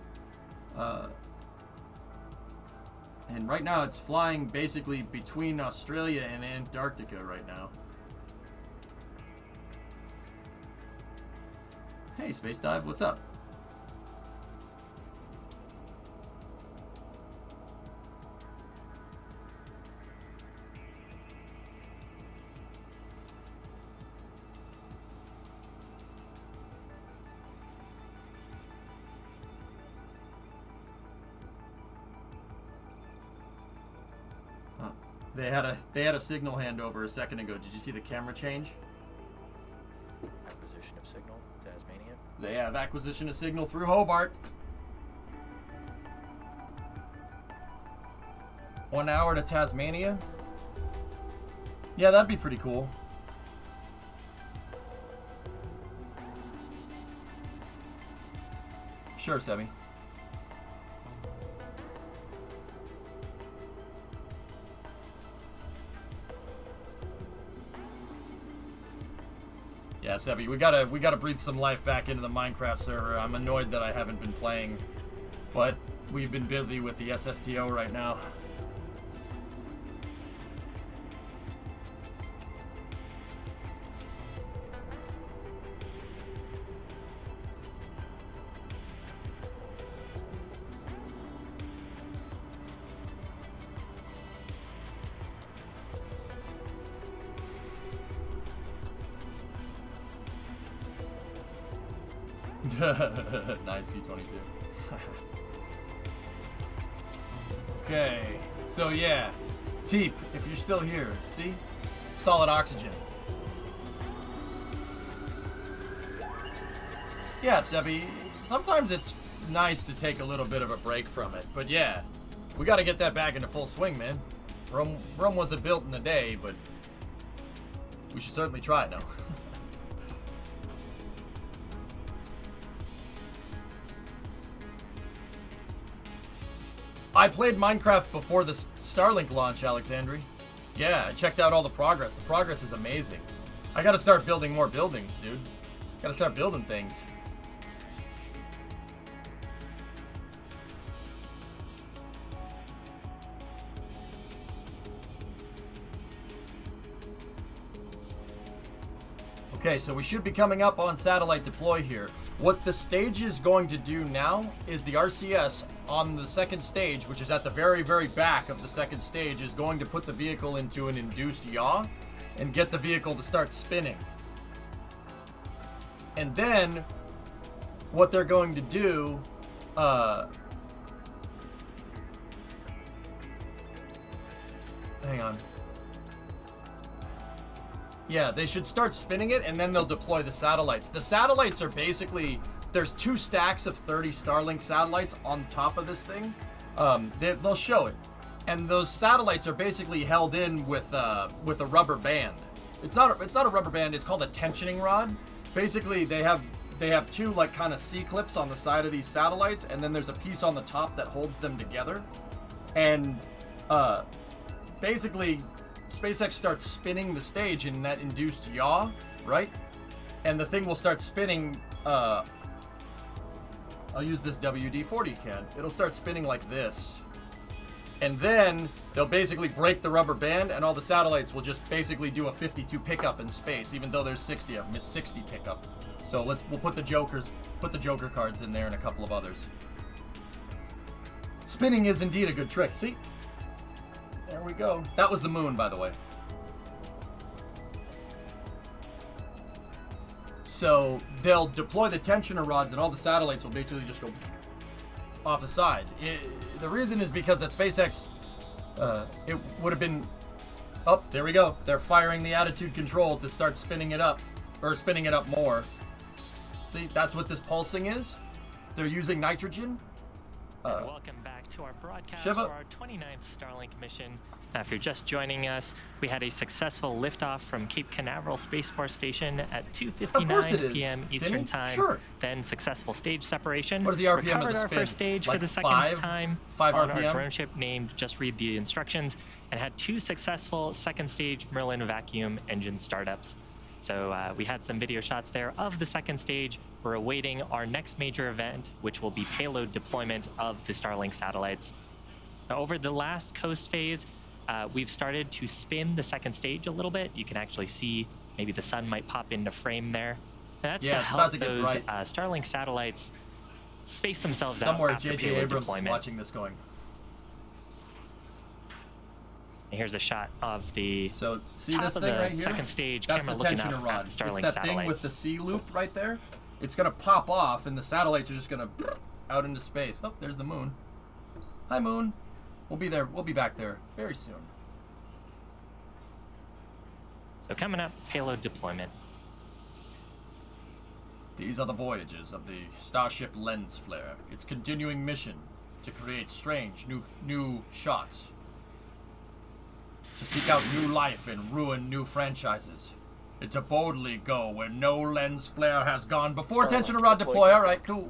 And right now it's flying basically between Australia and Antarctica right now. Hey, Space Dive, what's up? They had a signal handover a second ago. Did you see the camera change? Acquisition of signal, Tasmania. They have acquisition of signal through Hobart. 1 hour to Tasmania? Yeah, that'd be pretty cool. Sure, Sebi. Yeah, Sebi, we gotta breathe some life back into the Minecraft server. I'm annoyed that I haven't been playing, but we've been busy with the SSTO right now. Nice C-22. Okay, so yeah, Teep, if you're still here, see? Solid oxygen. Yeah, Sebi, sometimes it's nice to take a little bit of a break from it, but yeah, we gotta get that back into full swing, man. Rome wasn't built in a day, but we should certainly try it now. I played Minecraft before the Starlink launch, Alexandri. Yeah, I checked out all the progress. The progress is amazing. I gotta start building more buildings, dude. Gotta start building things. Okay, so we should be coming up on satellite deploy here. What the stage is going to do now is the RCS on the second stage, which is at the very, very back of the second stage, is going to put the vehicle into an induced yaw and get the vehicle to start spinning. And then what they're going to do, hang on. Yeah, they should start spinning it, and then they'll deploy the satellites. The satellites are basically, there's 2 stacks of 30 Starlink satellites on top of this thing. They'll show it. And those satellites are basically held in with a rubber band. It's not a rubber band, it's called a tensioning rod. Basically, they have 2 like kind of C-clips on the side of these satellites, and then there's a piece on the top that holds them together. And basically, SpaceX starts spinning the stage in that induced yaw, right? And the thing will start spinning. I'll use this WD-40 can. It'll start spinning like this. And then they'll basically break the rubber band, and all the satellites will just basically do a 52 pickup in space, even though there's 60 of them. It's 60 pickup. So we'll put the Joker cards in there and a couple of others. Spinning is indeed a good trick. See? There we go. That was the moon, by the way. So they'll deploy the tensioner rods, and all the satellites will basically just go off the side. The reason is because that SpaceX, it would have been, oh, there we go. They're firing the attitude control to start spinning it up, or spinning it up more. See, that's what this pulsing is. They're using nitrogen. And welcome back to our broadcast Shiva. for our 29th Starlink mission. Now, if you're just joining us, we had a successful liftoff from Cape Canaveral Space Force Station at Of course it 2:59 is. p.m. Eastern Didn't it? Time. Sure. Then successful stage separation. What is the RPM of Recovered the our spin? first stage Like for the second 5 time 5 on our RPM? drone ship named Just Read the Instructions, and had 2 successful second stage Merlin vacuum engine startups. So we had some video shots there of the second stage. We're awaiting our next major event, which will be payload deployment of the Starlink satellites. Now, over the last coast phase, we've started to spin the second stage a little bit. You can actually see maybe the sun might pop into frame there. And that's Yeah, to it's help about to get those bright. Starlink satellites space themselves Somewhere out after J.J. payload Abrams is deployment. watching this going. And here's a shot of the So see top this of thing the right here? second stage, That's camera the looking tensioner up rod. at the Starlink It's that satellites. thing with the C loop right there. It's gonna pop off, and the satellites are just gonna out into space. Oh, there's the moon. Hi, moon. We'll be there. We'll be back there very soon. So coming up, payload deployment. These are the voyages of the Starship Lens Flare. Its continuing mission to create strange new shots, to seek out new life and ruin new franchises. And to boldly go where no lens flare has gone before. Tensioner rod deploy. All right, cool.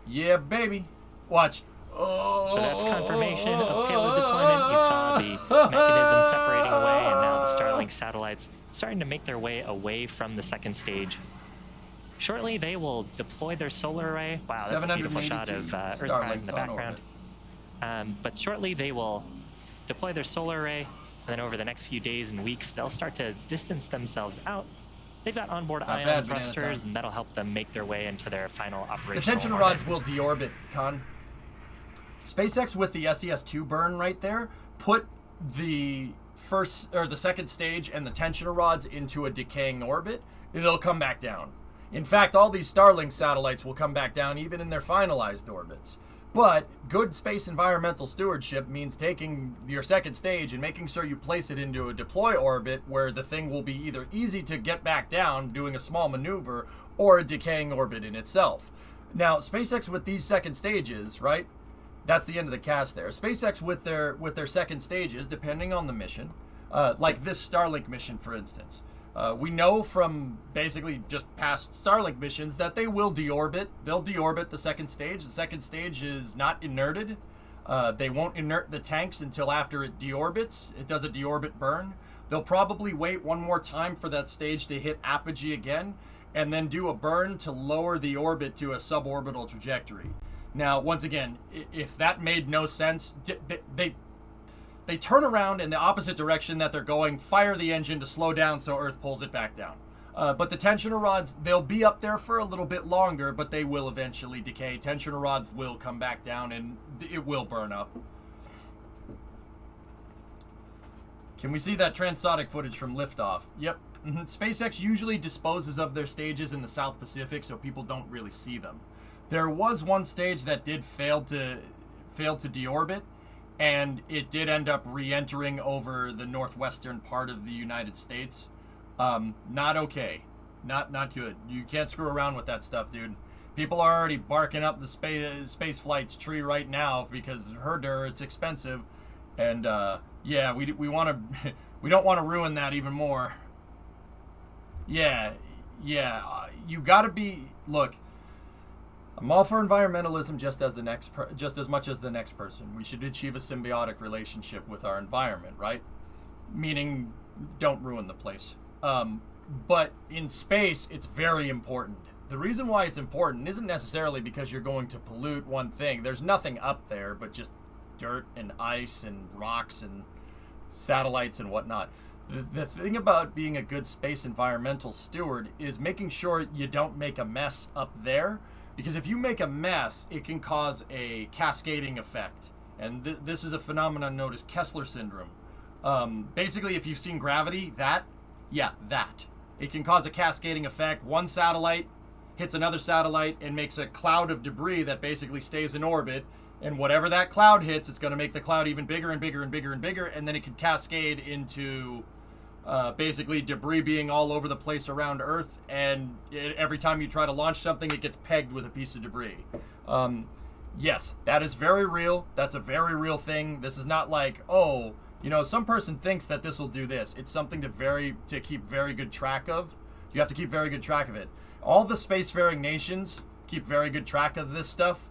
Yeah, baby. Watch. Oh. So that's confirmation of payload deployment. You saw the mechanism separating away, and now the Starlink satellites starting to make their way away from the second stage. Shortly, they will deploy their solar array. Wow, that's a beautiful shot of Earthrise in the background. But shortly, they will deploy their solar array, and then over the next few days and weeks, they'll start to distance themselves out. They've got onboard ion thrusters, and that'll help them make their way into their final operational The tension orbit. rods will deorbit, Con. SpaceX with the SES-2 burn right there put the second stage and the tensioner rods into a decaying orbit. They'll come back down. In fact, all these Starlink satellites will come back down even in their finalized orbits. But good space environmental stewardship means taking your second stage and making sure you place it into a deploy orbit where the thing will be either easy to get back down doing a small maneuver or a decaying orbit in itself. Now, SpaceX with these second stages, right? That's the end of the cast there. SpaceX with their second stages, depending on the mission, like this Starlink mission, for instance. We know from basically just past Starlink missions that they will deorbit. They'll deorbit the second stage. The second stage is not inerted. They won't inert the tanks until after it deorbits. It does a deorbit burn. They'll probably wait one more time for that stage to hit apogee again, and then do a burn to lower the orbit to a suborbital trajectory. Now, once again, if that made no sense, they turn around in the opposite direction that they're going, fire the engine to slow down so Earth pulls it back down. But the tensioner rods, they'll be up there for a little bit longer, but they will eventually decay. Tensioner rods will come back down and it will burn up. Can we see that transonic footage from liftoff? Yep. SpaceX usually disposes of their stages in the South Pacific, so people don't really see them. There was one stage that did fail to deorbit, and it did end up re-entering over the northwestern part of the United States. Not okay. Not good. You can't screw around with that stuff, dude. People are already barking up the space flight's tree right now because herder, it's expensive, and yeah, we want to we don't want to ruin that even more. Yeah, you gotta be. Look, I'm all for environmentalism just as much as the next person. We should achieve a symbiotic relationship with our environment, right? Meaning, don't ruin the place. But in space, it's very important. The reason why it's important isn't necessarily because you're going to pollute one thing. There's nothing up there but just dirt and ice and rocks and satellites and whatnot. The thing about being a good space environmental steward is making sure you don't make a mess up there. Because if you make a mess, it can cause a cascading effect. And this is a phenomenon known as Kessler syndrome. Basically, if you've seen Gravity, that. It can cause a cascading effect. One satellite hits another satellite and makes a cloud of debris that basically stays in orbit. And whatever that cloud hits, it's going to make the cloud even bigger and bigger and bigger and bigger. And then it can cascade into basically debris being all over the place around Earth. And every time you try to launch something, it gets pegged with a piece of debris. Yes, that is very real. That's a very real thing. This is not like, oh, you know, some person thinks that this will do this. It's something to keep very good track of. You have to keep very good track of it. All the spacefaring nations keep very good track of this stuff.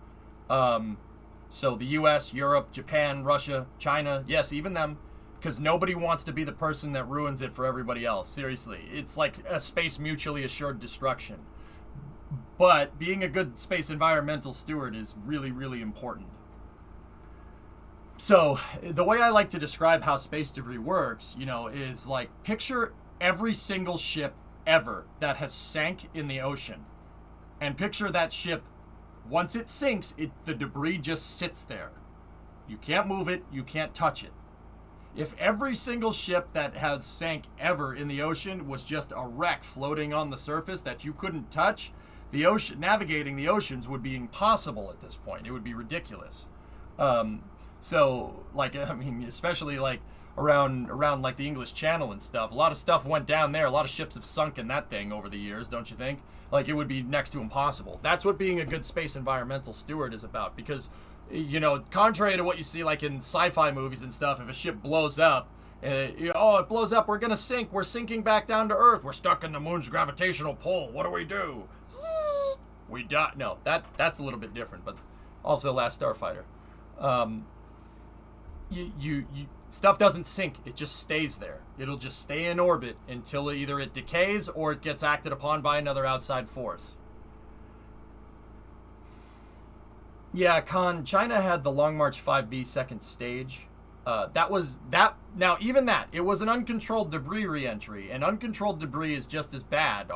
So the US, Europe, Japan, Russia, China, yes, even them, because nobody wants to be the person that ruins it for everybody else. Seriously, it's like a space mutually assured destruction. But being a good space environmental steward is really, really important. So the way I like to describe how space debris works, you know, is like picture every single ship ever that has sank in the ocean. And picture that ship, once it sinks, the debris just sits there. You can't move it, you can't touch it. If every single ship that has sank ever in the ocean was just a wreck floating on the surface that you couldn't touch, the ocean, navigating the oceans would be impossible at this point. It would be ridiculous. So, like, I mean, especially like around like the English Channel and stuff. A lot of stuff went down there. A lot of ships have sunk in that thing over the years, don't you think? Like, it would be next to impossible. That's what being a good space environmental steward is about. Because, you know, contrary to what you see like in sci-fi movies and stuff, if a ship blows up, it blows up, we're gonna sink. We're sinking back down to Earth. We're stuck in the moon's gravitational pull. What do? We die. No, that's a little bit different, but also Last Starfighter. Stuff doesn't sink. It just stays there. It'll just stay in orbit until either it decays or it gets acted upon by another outside force. Yeah, Khan, China had the Long March 5B second stage. Now, even that, it was an uncontrolled debris reentry, and uncontrolled debris is just as bad.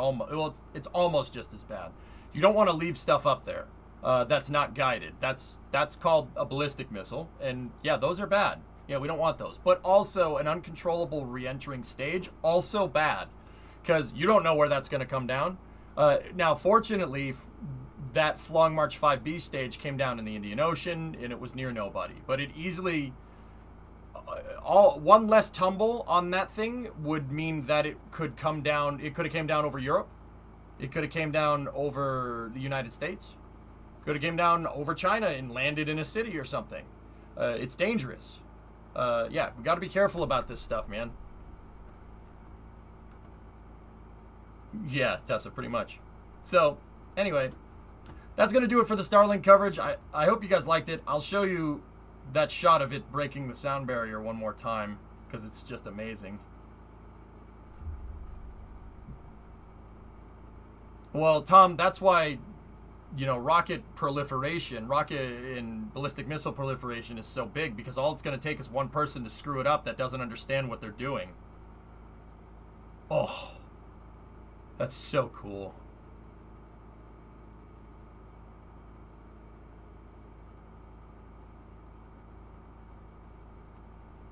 It's almost just as bad. You don't want to leave stuff up there that's not guided. That's called a ballistic missile, and yeah, those are bad. Yeah, we don't want those. But also, an uncontrollable re-entering stage, also bad, because you don't know where that's going to come down. Now, fortunately, that Long March 5B stage came down in the Indian Ocean, and it was near nobody. But it easily, one less tumble on that thing would mean that it could come down. It could have came down over Europe. It could have came down over the United States. Could have came down over China and landed in a city or something. It's dangerous. Yeah, we got to be careful about this stuff, man. Yeah, Tessa, pretty much. So, anyway, that's going to do it for the Starlink coverage. I hope you guys liked it. I'll show you that shot of it breaking the sound barrier one more time, because it's just amazing. Well, Tom, that's why, you know, rocket and ballistic missile proliferation is so big, because all it's going to take is one person to screw it up that doesn't understand what they're doing. Oh, that's so cool.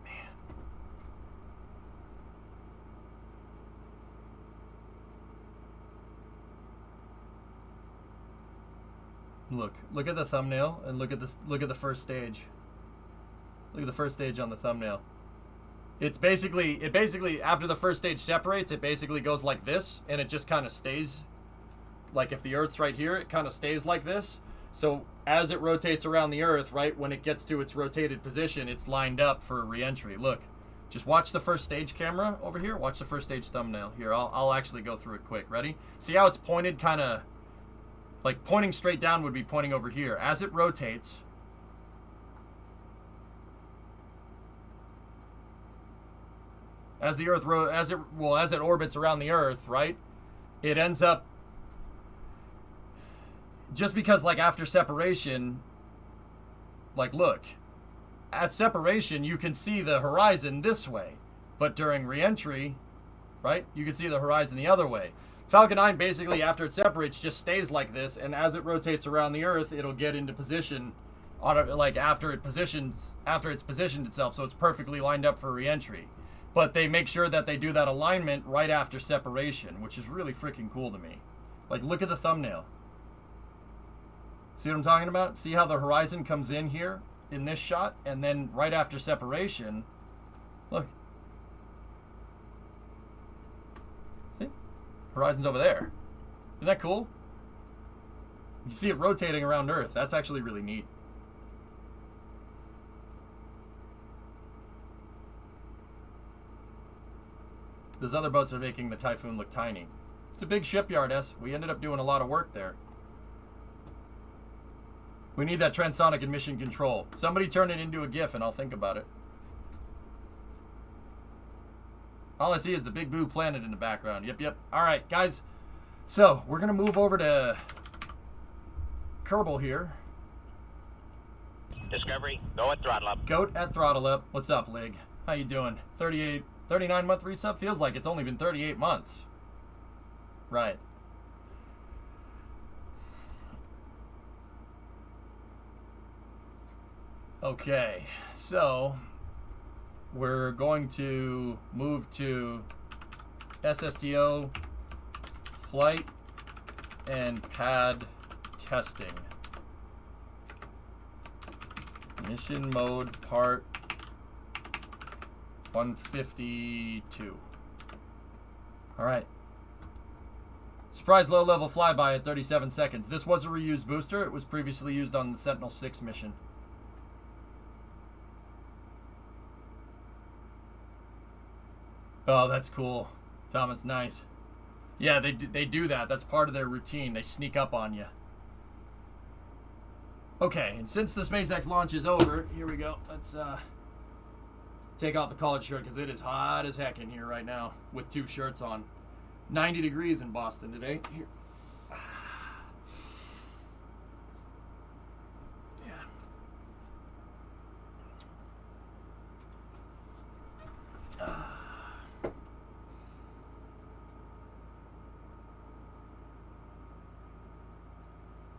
Man. Look at the thumbnail and look at this. Look at the first stage. Look at the first stage on the thumbnail. It basically after the first stage separates, it basically goes like this, and it just kind of stays. Like if the Earth's right here, it kind of stays like this. So as it rotates around the Earth, right, when it gets to its rotated position, it's lined up for re-entry. Look, just watch the first stage camera over here. Watch the first stage thumbnail. Here, I'll actually go through it quick. Ready? See how it's pointed kind of, like pointing straight down would be pointing over here. As it rotates, as the Earth, as it orbits around the Earth, right, it ends up, just because like after separation, like look, at separation you can see the horizon this way, but during re-entry, right, you can see the horizon the other way. Falcon 9 basically after it separates just stays like this, and as it rotates around the Earth, it'll get into position, like after it's positioned itself, so it's perfectly lined up for re-entry. But they make sure that they do that alignment right after separation, which is really freaking cool to me. Like look at the thumbnail. See what I'm talking about? See how the horizon comes in here in this shot, and then right after separation, look. See? Horizon's over there. Isn't that cool? You see it rotating around Earth. That's actually really neat. Those other boats are making the Typhoon look tiny. It's a big shipyard, We ended up doing a lot of work there. We need that transonic and mission control. Somebody turn it into a GIF and I'll think about it. All I see is the Big Blue Planet in the background. Yep. All right, guys. So, we're going to move over to Kerbal here. Discovery, go at throttle up. Goat at throttle up. What's up, Lig? How you doing? 39-month resub? Feels like it's only been 38 months. Right. Okay, so we're going to move to SSTO flight and pad testing. Mission mode part 152. All right. Surprise low-level flyby at 37 seconds. This was a reused booster. It was previously used on the Sentinel-6 mission. Oh, that's cool. Thomas, nice. Yeah, they do that. That's part of their routine. They sneak up on you. Okay, and since the SpaceX launch is over, here we go. Let's take off the collared shirt because it is hot as heck in here right now with two shirts on. 90 degrees in Boston today. Here.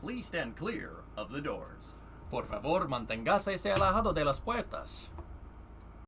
Please stand clear of the doors. Por favor, manténgase alejado de las puertas.